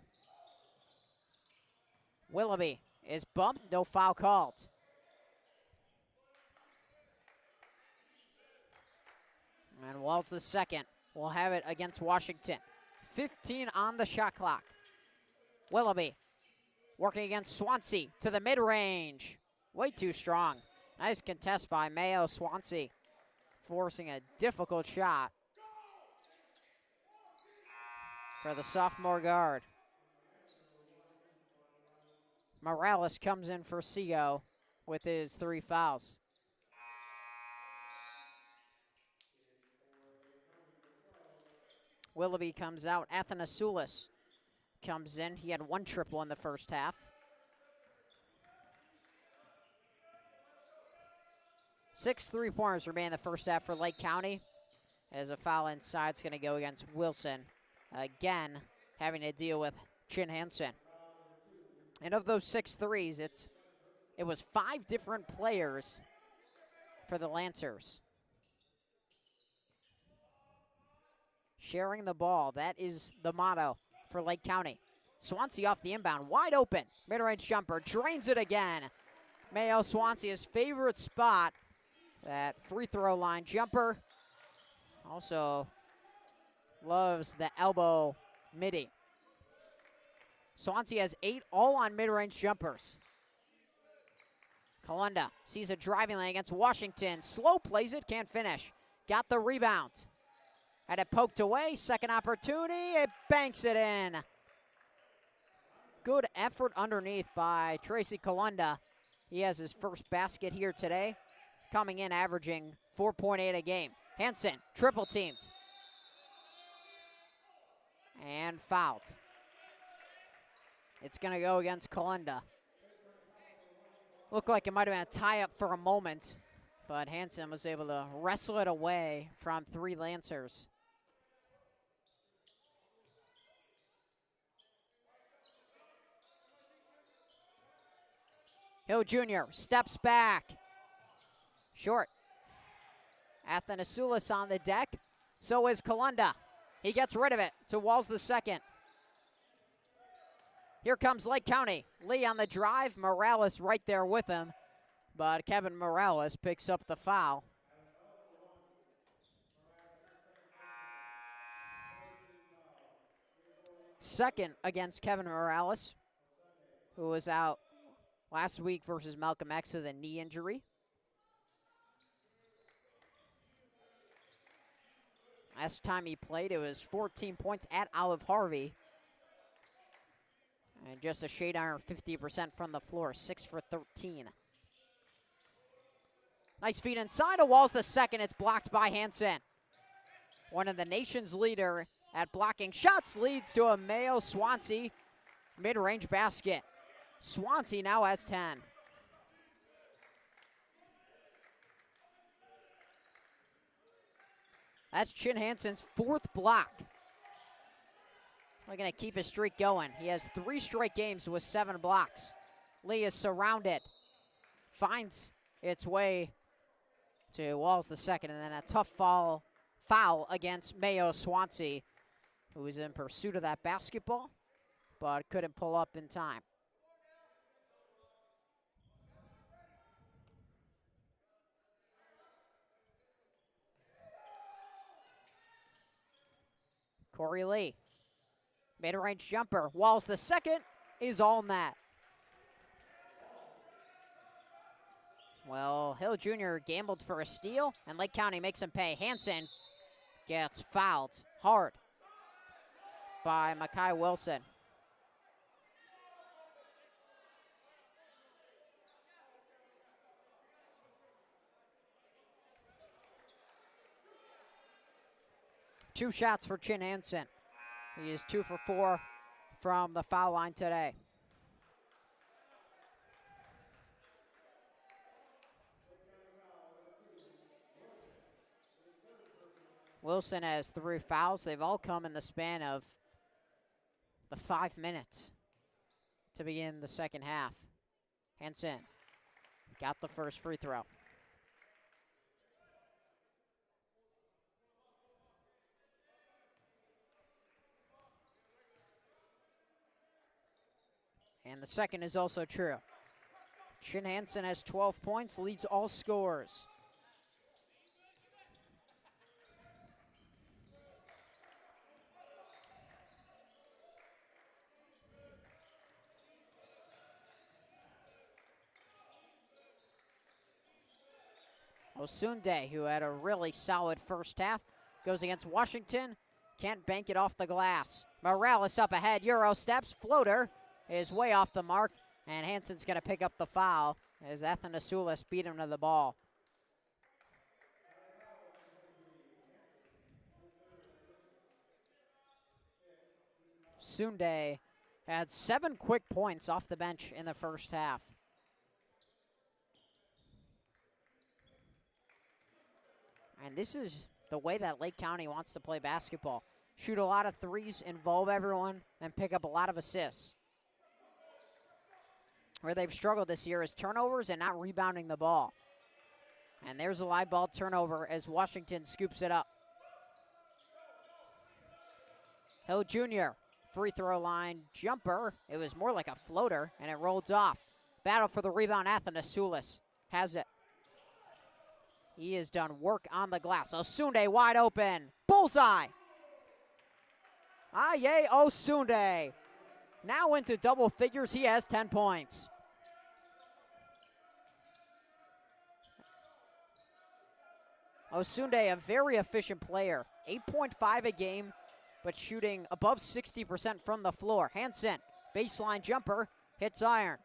Willoughby is bumped, no foul called. And Walls the second will have it against Washington. 15 on the shot clock. Willoughby working against Swansea to the mid-range. Way too strong. Nice contest by Mayo. Swansea forcing a difficult shot for the sophomore guard. Morales comes in for Seago with his 3 fouls. Willoughby comes out. Athanasoulis comes in. He had 1 triple in the first half. 6 3-pointers remain in the first half for Lake County, as a foul inside is going to go against Wilson. Again, having to deal with Chin Hansen. And of those 6 threes, it was 5 different players for the Lancers. Sharing the ball, that is the motto for Lake County. Swansea off the inbound, wide open. Mid-range jumper, drains it again. Mayo Swansea's favorite spot, that free throw line jumper. Also loves the elbow midi. Swansea has 8 all on mid-range jumpers. Kalenda sees a driving lane against Washington. Slow plays it, can't finish. Got the rebound. Had it poked away, second opportunity, it banks it in. Good effort underneath by Tracy Kalenda. He has his first basket here today, coming in averaging 4.8 a game. Hansen, triple teamed. And fouled. It's gonna go against Kalenda. Looked like it might have been a tie-up for a moment, but Hansen was able to wrestle it away from 3 Lancers. Hill Jr. steps back. Short. Athanasoulis on the deck. So is Kalenda. He gets rid of it to Walls the second. Here comes Lake County. Lee on the drive. Morales right there with him. But Kevin Morales picks up the foul. second against Kevin Morales, who was out last week versus Malcolm X with a knee injury. Last time he played, it was 14 points at Olive Harvey. And just a shade iron 50% from the floor, 6 for 13. Nice feed inside of Walls the second. It's blocked by Hansen. One of the nation's leader at blocking shots leads to a Mayo Swansea mid-range basket. Swansea now has 10. That's Chin Hansen's 4th block. We're going to keep his streak going. He has 3 straight games with 7 blocks. Lee is surrounded. Finds its way to Walls the second, and then a tough foul against Mayo Swansea, who is in pursuit of that basketball, but couldn't pull up in time. Corey Lee. Mid-range jumper. Walls the second is all net. Well, Hill Jr. gambled for a steal, and Lake County makes him pay. Hansen gets fouled hard by Makai Wilson. Two shots for Chin Hansen. He is 2 for 4 from the foul line today. Wilson has 3 fouls. They've all come in the span of the 5 minutes to begin the second half. Hansen got the first free throw. And the second is also true. Chin Hansen has 12 points, leads all scorers. Osunde, who had a really solid first half, goes against Washington. Can't bank it off the glass. Morales up ahead, Euro steps, floater is way off the mark, and Hansen's going to pick up the foul as Athanasoulis beat him to the ball. Sunday had 7 quick points off the bench in the first half. And this is the way that Lake County wants to play basketball. Shoot a lot of threes, involve everyone, and pick up a lot of assists. Where they've struggled this year is turnovers and not rebounding the ball. And there's a live ball turnover as Washington scoops it up. Hill Jr., free throw line jumper. It was more like a floater, and it rolled off. Battle for the rebound, Athanasoulis has it. He has done work on the glass. Osunde wide open. Bullseye. Aye Osunde. Now into double figures. He has 10 points. Osunde, a very efficient player. 8.5 a game, but shooting above 60% from the floor. Hansen, baseline jumper, hits iron.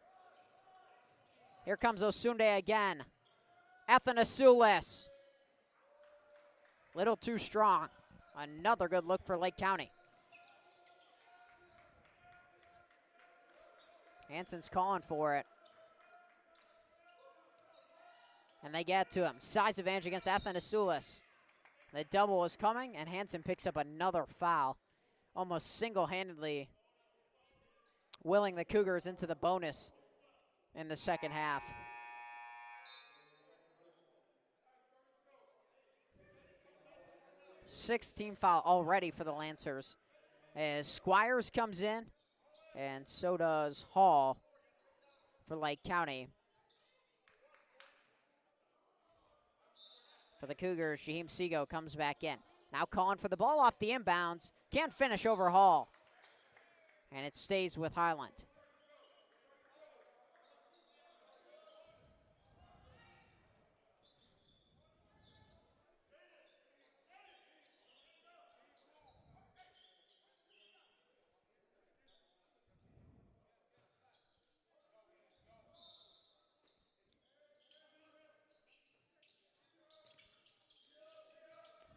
Here comes Osunde again. Athanasoulis. Little too strong. Another good look for Lake County. Hansen's calling for it. And they get to him. Size advantage against Athanasoulis. The double is coming, and Hansen picks up another foul. Almost single-handedly willing the Cougars into the bonus in the second half. Sixth team foul already for the Lancers. As Squires comes in, and so does Hall for Lake County. For the Cougars, Shaheem Seago comes back in. Now calling for the ball off the inbounds. Can't finish over Hall. And it stays with Highland.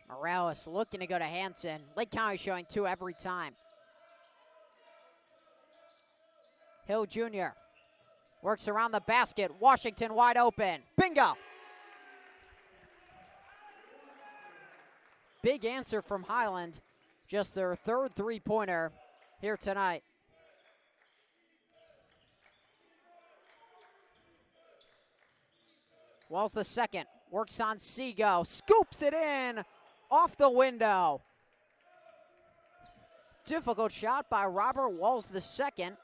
Morales looking to go to Hanson. Lake County showing 2 every time. Hill Jr. works around the basket. Washington wide open. Bingo! Big answer from Highland. Just their 3rd three-pointer here tonight. Walls the second. Works on Seago. Scoops it in. Off the window. Difficult shot by Robert Walls the second.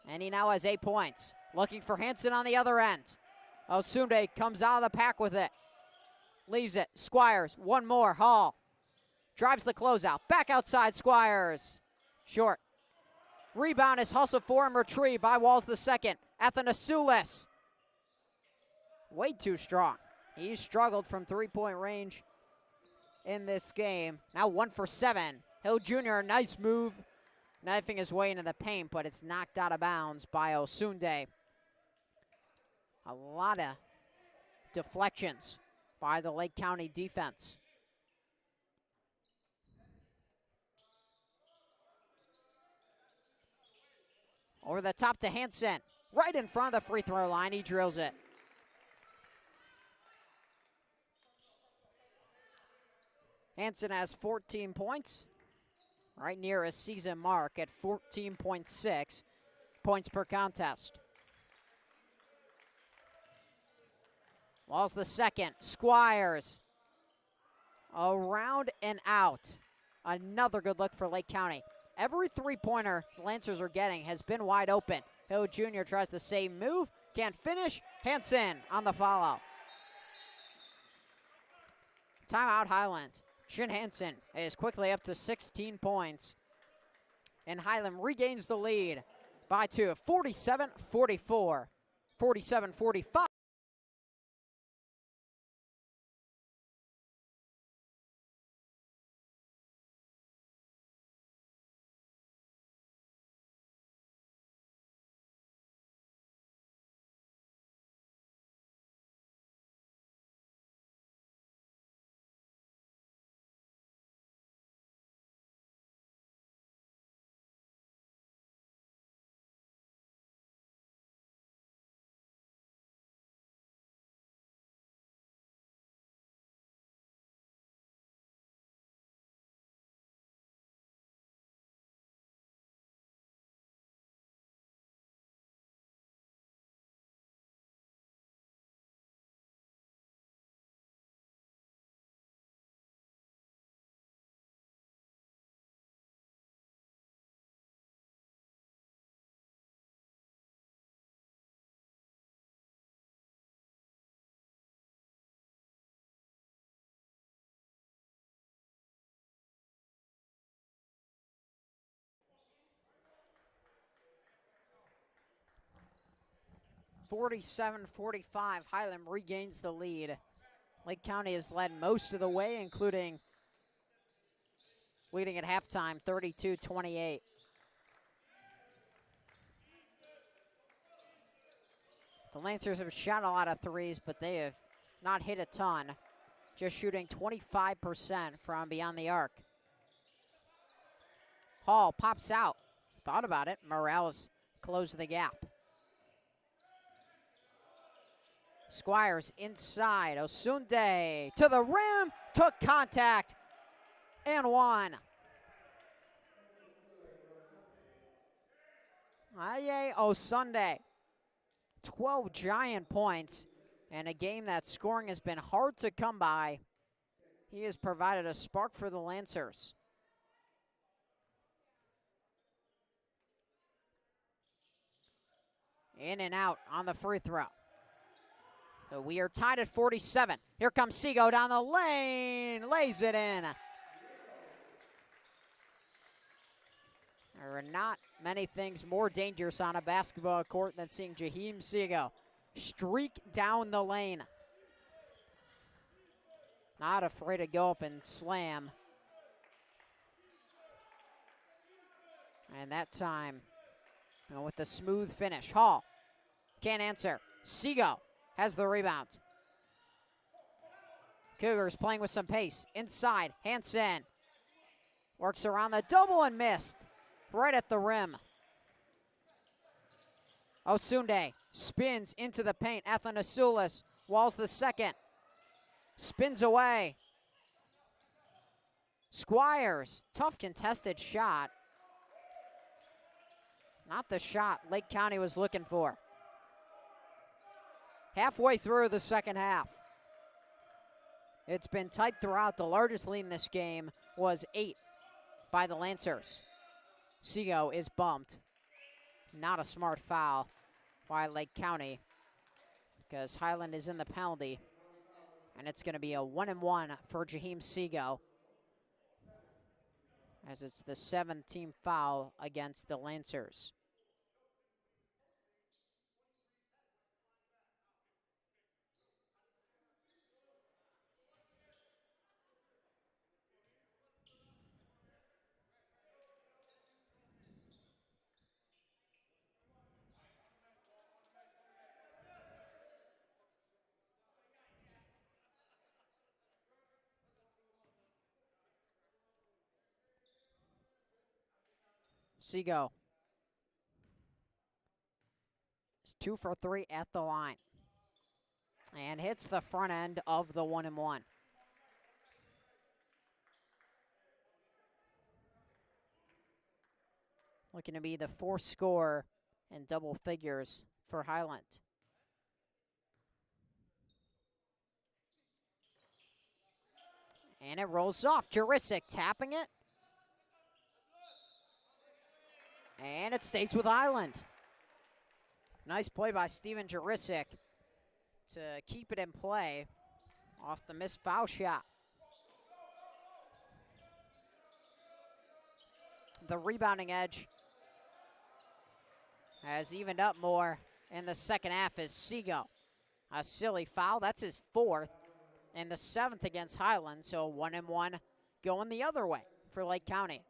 And he now has 8 points. Looking for Hanson on the other end. Osunde comes out of the pack with it. Leaves it. Squires. One more. Hall. Drives the closeout. Back outside Squires. Short. Rebound is hustled for and retrieved by Walls the second. Athanasioulis. Way too strong. He struggled from 3-point range in this game. Now 1 for 7. Hill Jr., nice move. Knifing his way into the paint, but it's knocked out of bounds by Osunde. A lot of deflections by the Lake County defense. Over the top to Hanson. Right in front of the free throw line, he drills it. Hanson has 14 points, right near his season mark at 14.6 points per contest. Walls the second. Squires. Around and out. Another good look for Lake County. Every three-pointer the Lancers are getting has been wide open. Hill Jr. tries the same move. Can't finish. Hanson on the follow. Timeout Highland. Shin Hanson is quickly up to 16 points. And Highland regains the lead by 2, 47-44, 47-45. (47-45), Highland regains the lead. Lake County has led most of the way, including leading at halftime, 32-28. The Lancers have shot a lot of threes, but they have not hit a ton, just shooting 25% from beyond the arc. Hall pops out. Thought about it. Morales closed the gap. Squires inside. Osunde to the rim. Took contact and won. Aye Osunde. 12 giant points. And a game that scoring has been hard to come by. He has provided a spark for the Lancers. In and out on the free throw. So we are tied at 47. Here comes Seago down the lane. Lays it in. There are not many things more dangerous on a basketball court than seeing Jaheim Seago streak down the lane. Not afraid to go up and slam. And that time, with the smooth finish. Hall can't answer. Seago has the rebound. Cougars playing with some pace. Inside, Hansen works around the double and missed. Right at the rim. Osunde spins into the paint. Athanasoulis walls the second. Spins away. Squires, tough contested shot. Not the shot Lake County was looking for. Halfway through the second half. It's been tight throughout. The largest lead in this game was 8 by the Lancers. Seago is bumped. Not a smart foul by Lake County because Highland is in the penalty. And it's going to be a 1-and-1 for Jaheim Seago, as it's the 7th team foul against the Lancers. Seago is 2 for 3 at the line and hits the front end of the 1-and-1. Looking to be the 4th score in double figures for Highland. And it rolls off. Jurisic tapping it. And it stays with Highland. Nice play by Steven Jurisic to keep it in play off the missed foul shot. The rebounding edge has evened up more in the second half as Seago. A silly foul. That's his 4th and the 7th against Highland. So 1-and-1 going the other way for Lake County.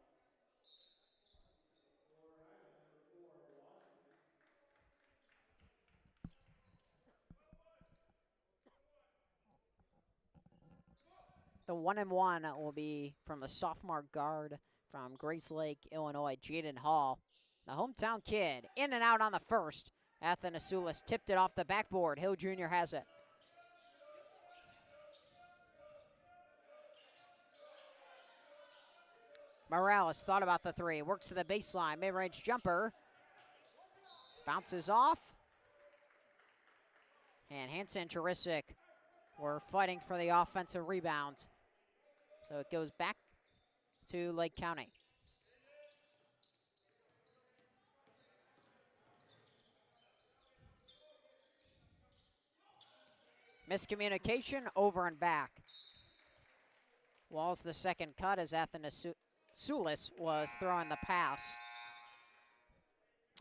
The 1-and-1 will be from the sophomore guard from Grace Lake, Illinois, Jaden Hall. The hometown kid, in and out on the first. Athanasoulis tipped it off the backboard. Hill Jr. has it. Morales thought about the 3. Works to the baseline. Mid-range jumper. Bounces off. And Hansen and Jurisic were fighting for the offensive rebound. So it goes back to Lake County. Miscommunication over and back. Walls the second cut as Athanasoulis was throwing the pass.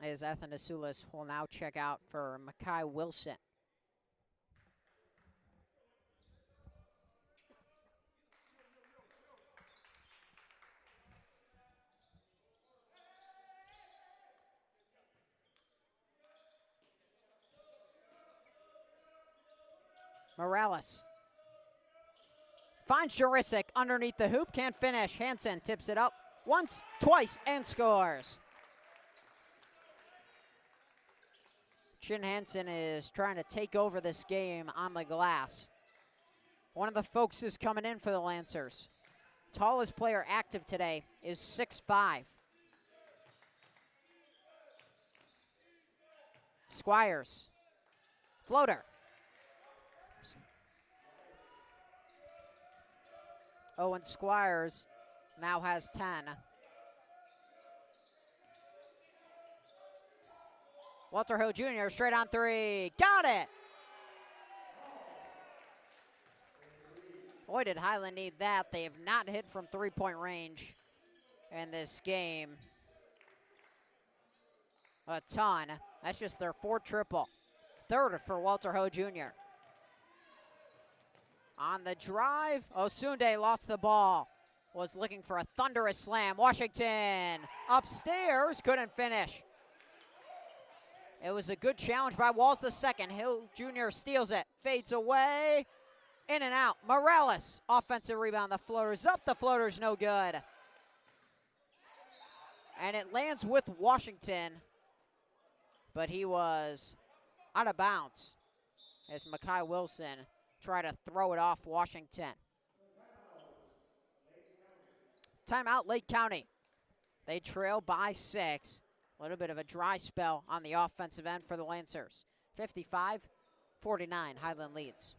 As Athanasoulis will now check out for Makai Wilson. Morales finds Jurisic underneath the hoop, can't finish. Hansen tips it up once, twice, and scores. Chin Hansen is trying to take over this game on the glass. One of the folks is coming in for the Lancers. Tallest player active today is 6'5". Squires. Floater. Owen Squires now has 10. Walter Hill Jr. straight on 3. Got it! Boy, did Highland need that. They have not hit from 3-point range in this game. a ton. That's just their fourth triple. Third for Walter Ho Jr. On the drive, Osunde lost the ball. Was looking for a thunderous slam. Washington upstairs, couldn't finish. It was a good challenge by Walls the second. Hill Jr. steals it, fades away, in and out. Morales, offensive rebound. The floater's up, the floater's no good. And it lands with Washington, but he was out of bounds as Makai Wilson tried to throw it off Washington. Timeout, Lake County. They trail by 6. A little bit of a dry spell on the offensive end for the Lancers. 55-49, Highland leads.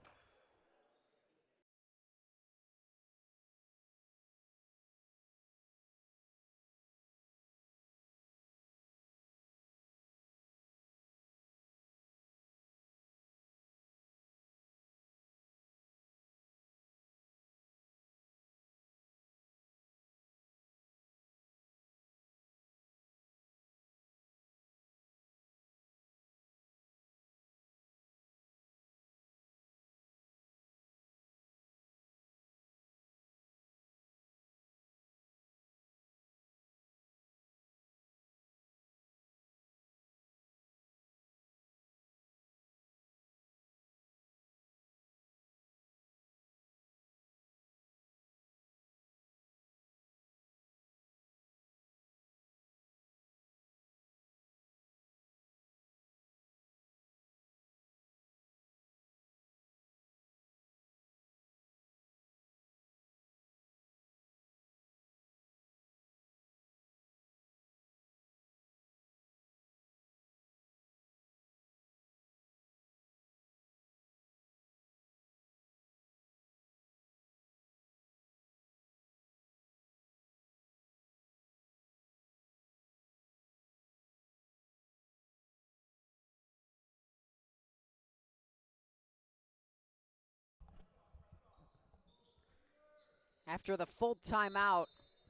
After the full timeout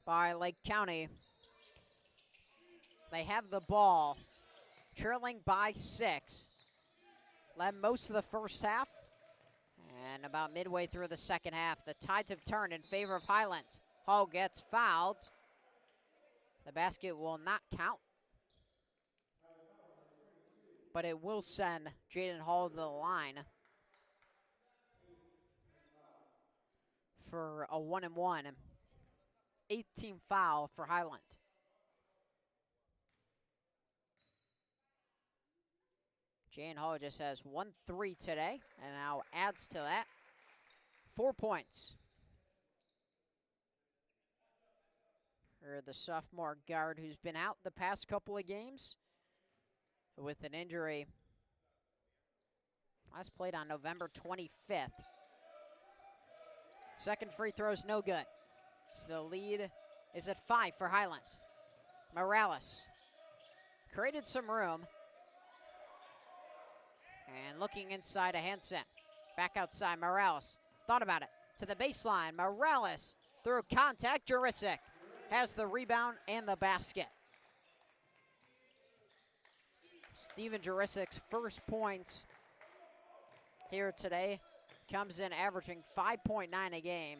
by Lake County, they have the ball, trailing by 6. Led most of the first half, and about midway through the second half, the tides have turned in favor of Highland. Hall gets fouled. The basket will not count, but it will send Jaden Hall to the line for a 1-and-1. 18 foul for Highland. Jaden Hall just has 1-3 today, and now adds to that 4 points. For the sophomore guard who's been out the past couple of games with an injury. Last played on November 25th. Second free throw's no good. So the lead is at 5 for Highland. Morales created some room. And looking inside to Hansen. Back outside, Morales thought about it. To the baseline, Morales through contact. Jurisic has the rebound and the basket. Steven Jurisic's first points here today comes in averaging 5.9 a game.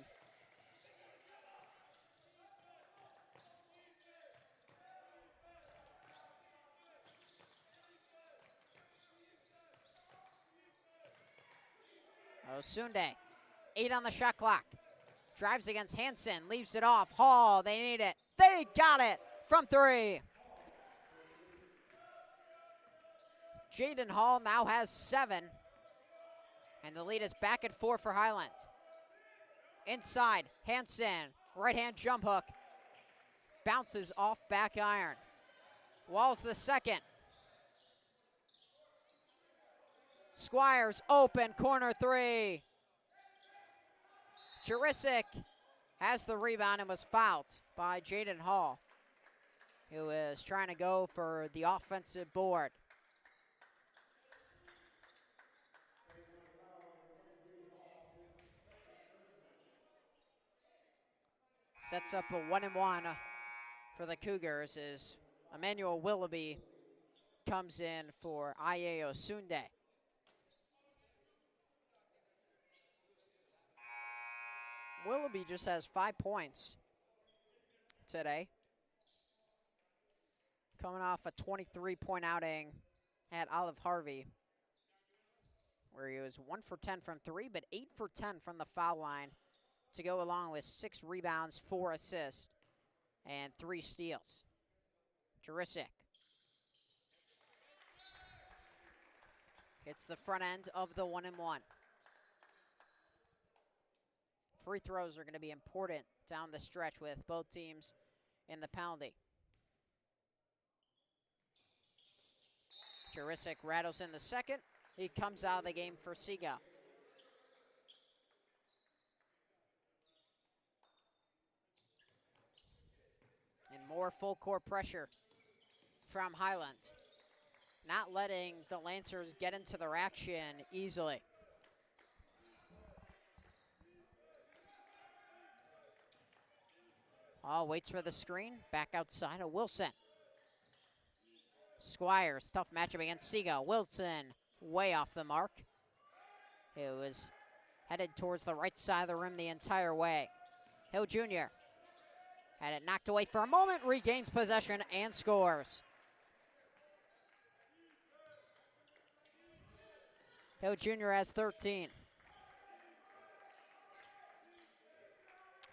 Osunde, 8 on the shot clock. Drives against Hansen, leaves it off. Hall, they need it. They got it from 3. Jaden Hall now has 7. And the lead is back at 4 for Highland. Inside, Hansen, right-hand jump hook. Bounces off back iron. Walls the second. Squires open, corner 3. Jurisic has the rebound and was fouled by Jaden Hall, who is trying to go for the offensive board. Sets up a 1-and-1 for the Cougars as Emmanuel Willoughby comes in for Aye Osunde. Willoughby just has 5 points today, coming off a 23-point outing at Olive Harvey, where he was 1 for 10 from 3, but 8 for 10 from the foul line to go along with 6 rebounds, 4 assists, and 3 steals. Jurisic hits the front end of the 1-and-1. Free throws are going to be important down the stretch with both teams in the penalty. Jurisic rattles in the second. He comes out of the game for Seagull. And more full court pressure from Highland, not letting the Lancers get into their action easily. Hall waits for the screen, back outside of Wilson. Squires, tough matchup against Seagull. Wilson, way off the mark. It was headed towards the right side of the rim the entire way. Hill Jr. had it knocked away for a moment, regains possession and scores. Hill Jr. has 13.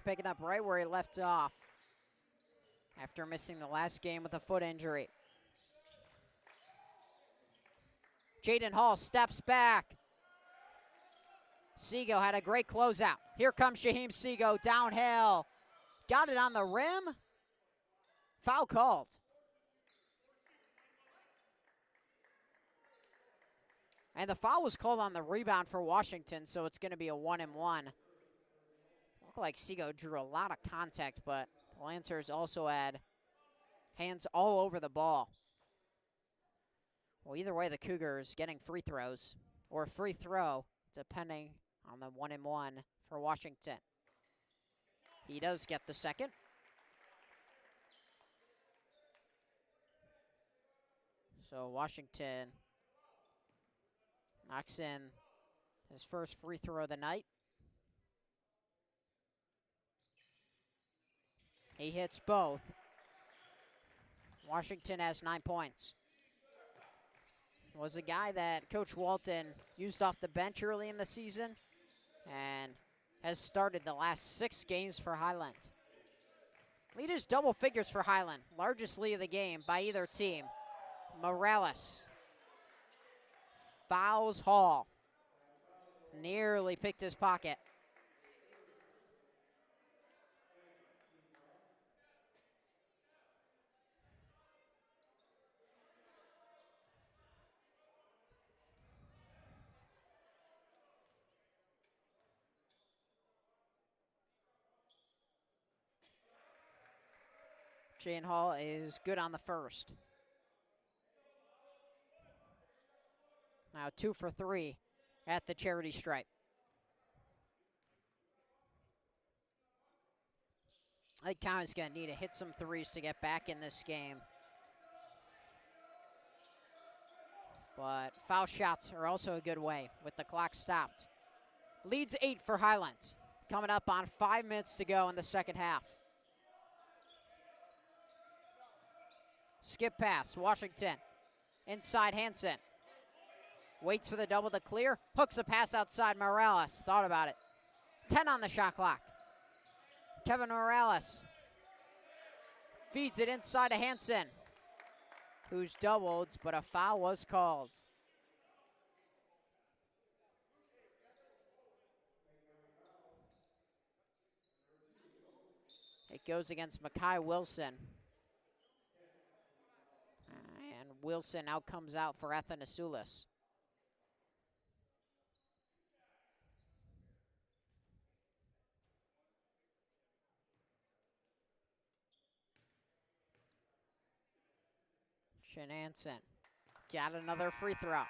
Picking up right where he left off after missing the last game with a foot injury. Jaden Hall steps back. Seago had a great closeout. Here comes Shaheem Seago downhill. Got it on the rim. Foul called. And the foul was called on the rebound for Washington, so it's going to be a 1-and-1. Looked like Seago drew a lot of contact, but the Lancers also had hands all over the ball. Well, either way, the Cougars getting free throws, or free throw, depending on the 1-and-1 for Washington. He does get the second. So Washington knocks in his first free throw of the night. He hits both. Washington has 9 points. Was a guy that Coach Walton used off the bench early in the season and has started the last 6 games for Highland. Lead is double figures for Highland, largest lead of the game by either team. Morales fouls Hall. Nearly picked his pocket. Jane Hall is good on the first. Now 2 for 3 at the charity stripe. I think Cowan's going to need to hit some threes to get back in this game. But foul shots are also a good way with the clock stopped. Leads 8 for Highland. Coming up on 5 minutes to go in the second half. Skip pass, Washington. Inside Hansen. Waits for the double to clear. Hooks a pass outside Morales. Thought about it. 10 on the shot clock. Kevin Morales feeds it inside to Hansen, who's doubled, but a foul was called. It goes against Makai Wilson. And Wilson now comes out for Athanasoulis. Shenanson got another free throw.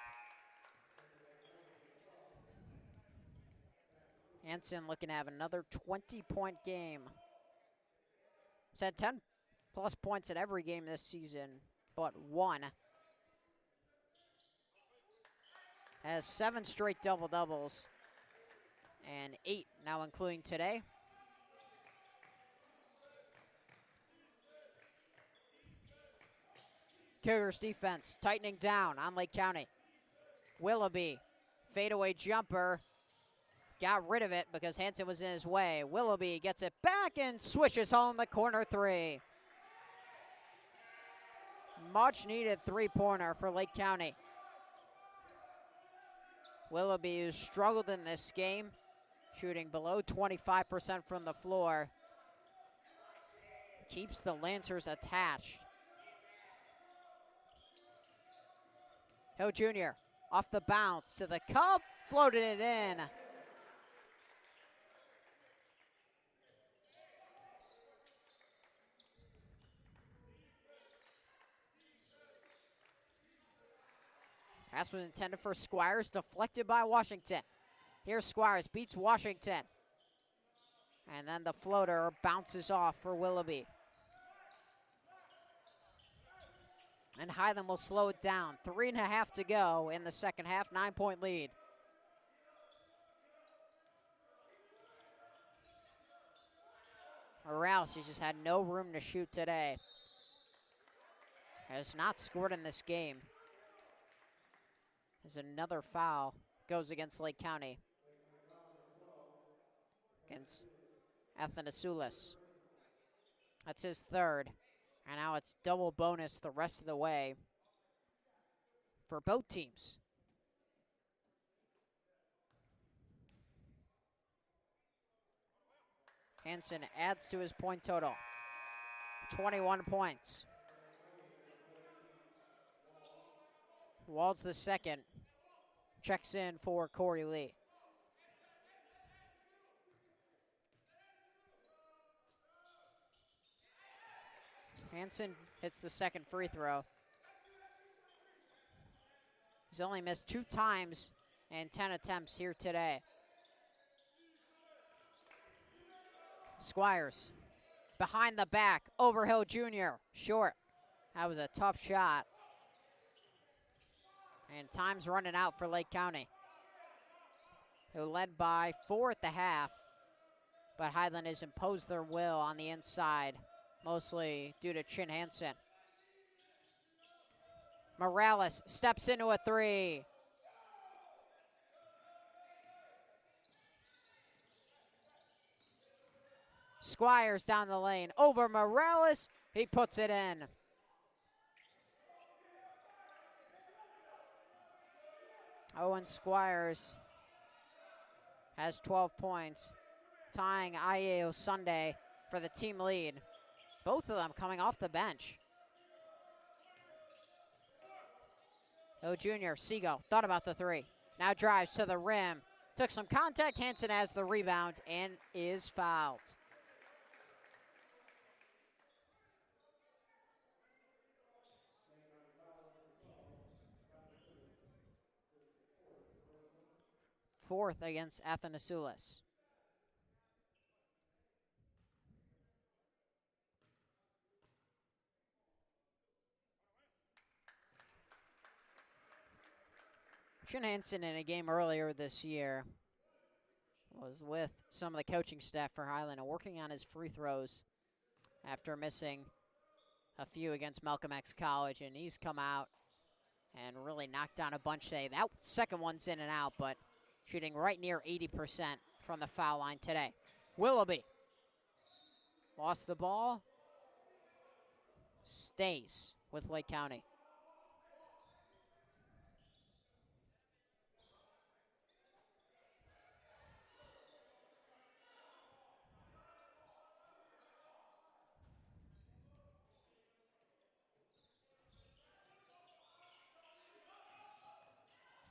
Hansen looking to have another 20-point game. He's had 10-plus points in every game this season, but 1 has 7 straight double-doubles and 8 now including today. Cougars defense tightening down on Lake County. Willoughby, fadeaway jumper. Got rid of it because Hansen was in his way. Willoughby gets it back and swishes home the corner 3. Much needed 3-pointer for Lake County. Willoughby, who struggled in this game, shooting below 25% from the floor, keeps the Lancers attached. Hill Jr. off the bounce to the cup, floated it in. Pass was intended for Squires, deflected by Washington. Here's Squires, beats Washington. And then the floater bounces off for Willoughby. And Highland will slow it down. 3.5 to go in the second half, 9-point lead. Morales, he just had no room to shoot today. Has not scored in this game. As another foul goes against Lake County. Against Athanasoulis. That's his 3rd. And now it's double bonus the rest of the way for both teams. Hansen adds to his point total. 21 points. Walls the second. Checks in for Corey Lee. Hansen hits the second free throw. He's only missed 2 times and 10 attempts here today. Squires, behind the back, Overhill Jr., short. That was a tough shot. And time's running out for Lake County, who led by 4 at the half, but Highland has imposed their will on the inside, mostly due to Chin Hansen. Morales steps into a 3. Squires down the lane, over Morales, he puts it in. Owen Squires has 12 points, tying IAO Sunday for the team lead. Both of them coming off the bench. Hill Jr., Seago, thought about the 3. Now drives to the rim. Took some contact, Hansen has the rebound and is fouled. Fourth against Athanasoulis. Chin Hansen in a game earlier this year was with some of the coaching staff for Highland and working on his free throws after missing a few against Malcolm X College, and he's come out and really knocked down a bunch today. That second one's in and out, but shooting right near 80% from the foul line today. Willoughby lost the ball, stays with Lake County.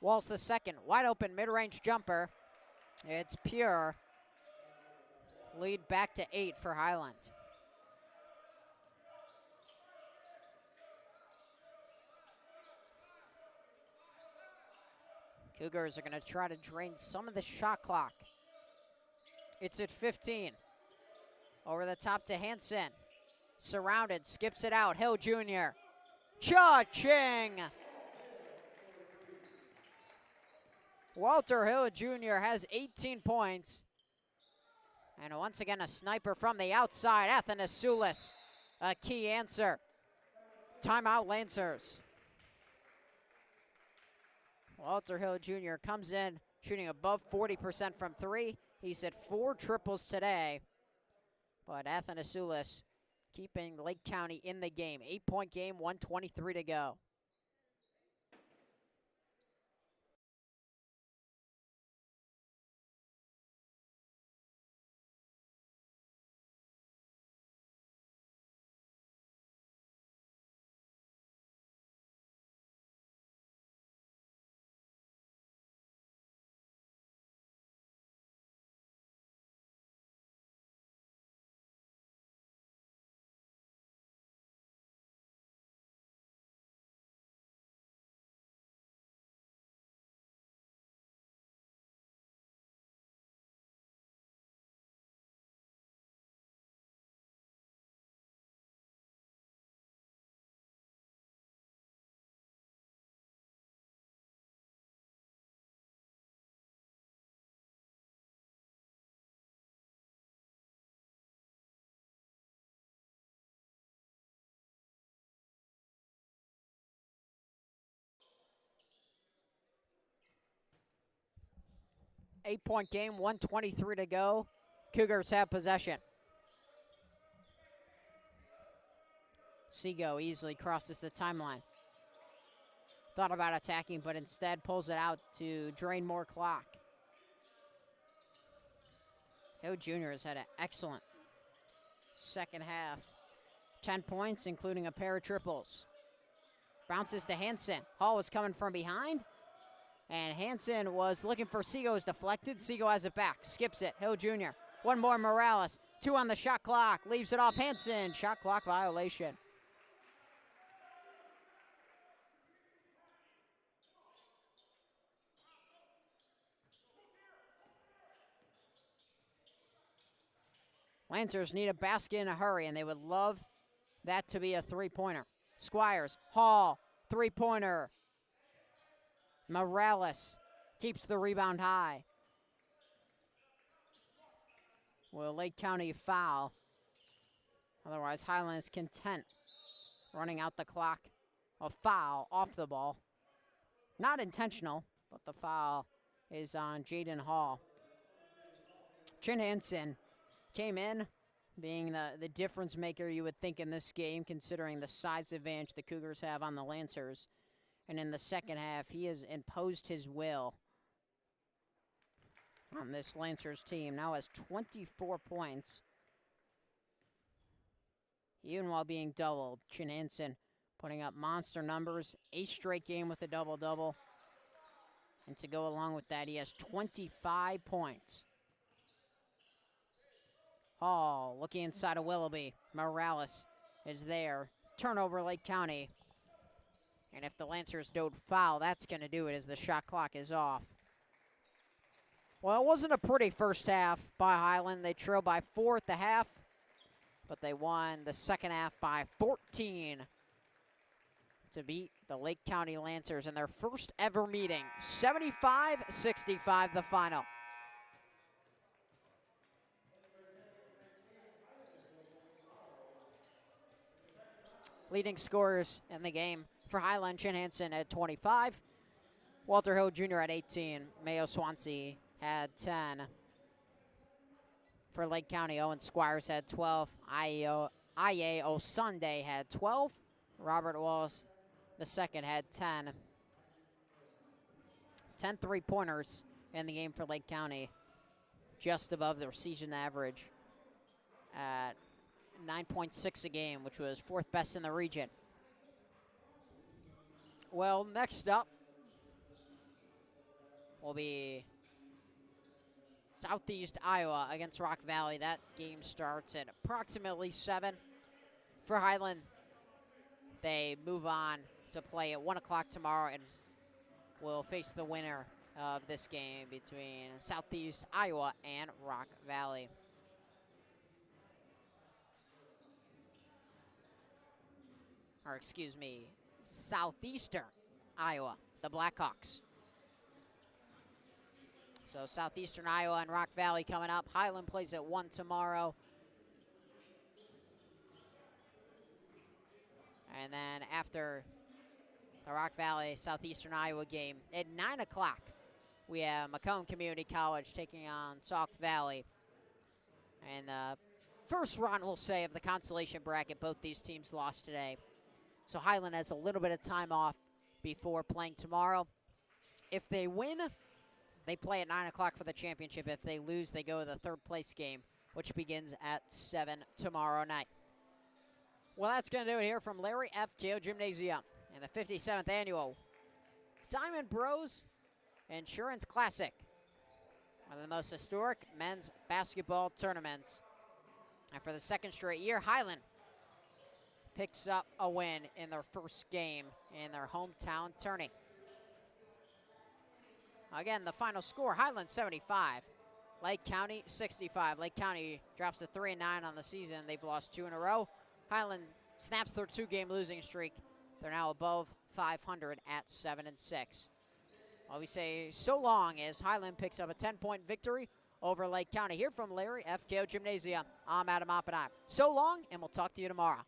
Walls the second, wide open mid-range jumper. It's pure. Lead back to 8 for Highland. Cougars are going to try to drain some of the shot clock. It's at 15. Over the top to Hansen. Surrounded, skips it out. Hill Jr. Cha-ching! Walter Hill Jr. has 18 points. And once again, a sniper from the outside. Athanasoulis, a key answer. Timeout, Lancers. Walter Hill Jr. comes in shooting above 40% from three. He's hit 4 triples today. But Athanasoulis keeping Lake County in the game. 8-point game, 1:23 to go. Eight-point game, 1:23 to go. Cougars have possession. Seago easily crosses the timeline. Thought about attacking, but instead pulls it out to drain more clock. Hill Jr. has had an excellent second half. 10 points, including a pair of triples. Bounces to Hansen. Hall was coming from behind, and Hansen was looking for Seago. Is deflected. Seago has it back. Skips it. Hill Jr. One more Morales. 2 on the shot clock. Leaves it off Hansen. Shot clock violation. Lancers need a basket in a hurry, and they would love that to be a three-pointer. Squires, Hall, three-pointer. Morales keeps the rebound high. Will Lake County foul? Otherwise, Highland is content running out the clock. A foul off the ball. Not intentional, but the foul is on Jaden Hall. Chin Hansen came in, being the difference maker you would think in this game, considering the size advantage the Cougars have on the Lancers. And in the second half, he has imposed his will on this Lancers team. Now has 24 points. Even while being doubled, Chin Hansen putting up monster numbers. 8th straight game with a double-double. And to go along with that, he has 25 points. Hall looking inside of Willoughby. Morales is there. Turnover, Lake County. And if the Lancers don't foul, that's going to do it as the shot clock is off. Well, it wasn't a pretty first half by Highland. They trailed by 4 at the half, but they won the second half by 14 to beat the Lake County Lancers in their first ever meeting. 75-65 the final. Leading scorers in the game for Highland, Chin Hansen at 25. Walter Hill Jr. at 18. Mayo Swansea had 10. For Lake County, Owen Squires had 12. I.A. O'Sunday had 12. Robert Walls II had 10. 10 three-pointers in the game for Lake County, just above their season average at 9.6 a game, which was 4th best in the region. Well, next up will be Southeast Iowa against Rock Valley. That game starts at approximately 7. For Highland, they move on to play at 1 o'clock tomorrow and will face the winner of this game between Southeast Iowa and Rock Valley. Or excuse me, Southeastern Iowa, the Blackhawks. So Southeastern Iowa and Rock Valley coming up. Highland plays at 1 tomorrow. And then after the Rock Valley Southeastern Iowa game at 9 o'clock, we have Macomb Community College taking on Sauk Valley. And the first round, we'll say, of the consolation bracket, both these teams lost today. So Highland has a little bit of time off before playing tomorrow. If they win, they play at 9 o'clock for the championship. If they lose, they go to the third place game, which begins at 7 tomorrow night. Well, that's going to do it here from Larry F. Keough Gymnasium in the 57th annual Dimond Bros Insurance Classic, one of the most historic men's basketball tournaments. And for the second straight year, Highland picks up a win in their first game in their hometown tourney. Again, the final score, Highland 75, Lake County 65. Lake County drops to 3-9 on the season. They've lost 2 in a row. Highland snaps their 2-game losing streak. They're now above 500 at 7-6. Well, we say so long as Highland picks up a 10-point victory over Lake County. Here from Larry F. Keough Gymnasium, I'm Adam Oppenheim. So long, and we'll talk to you tomorrow.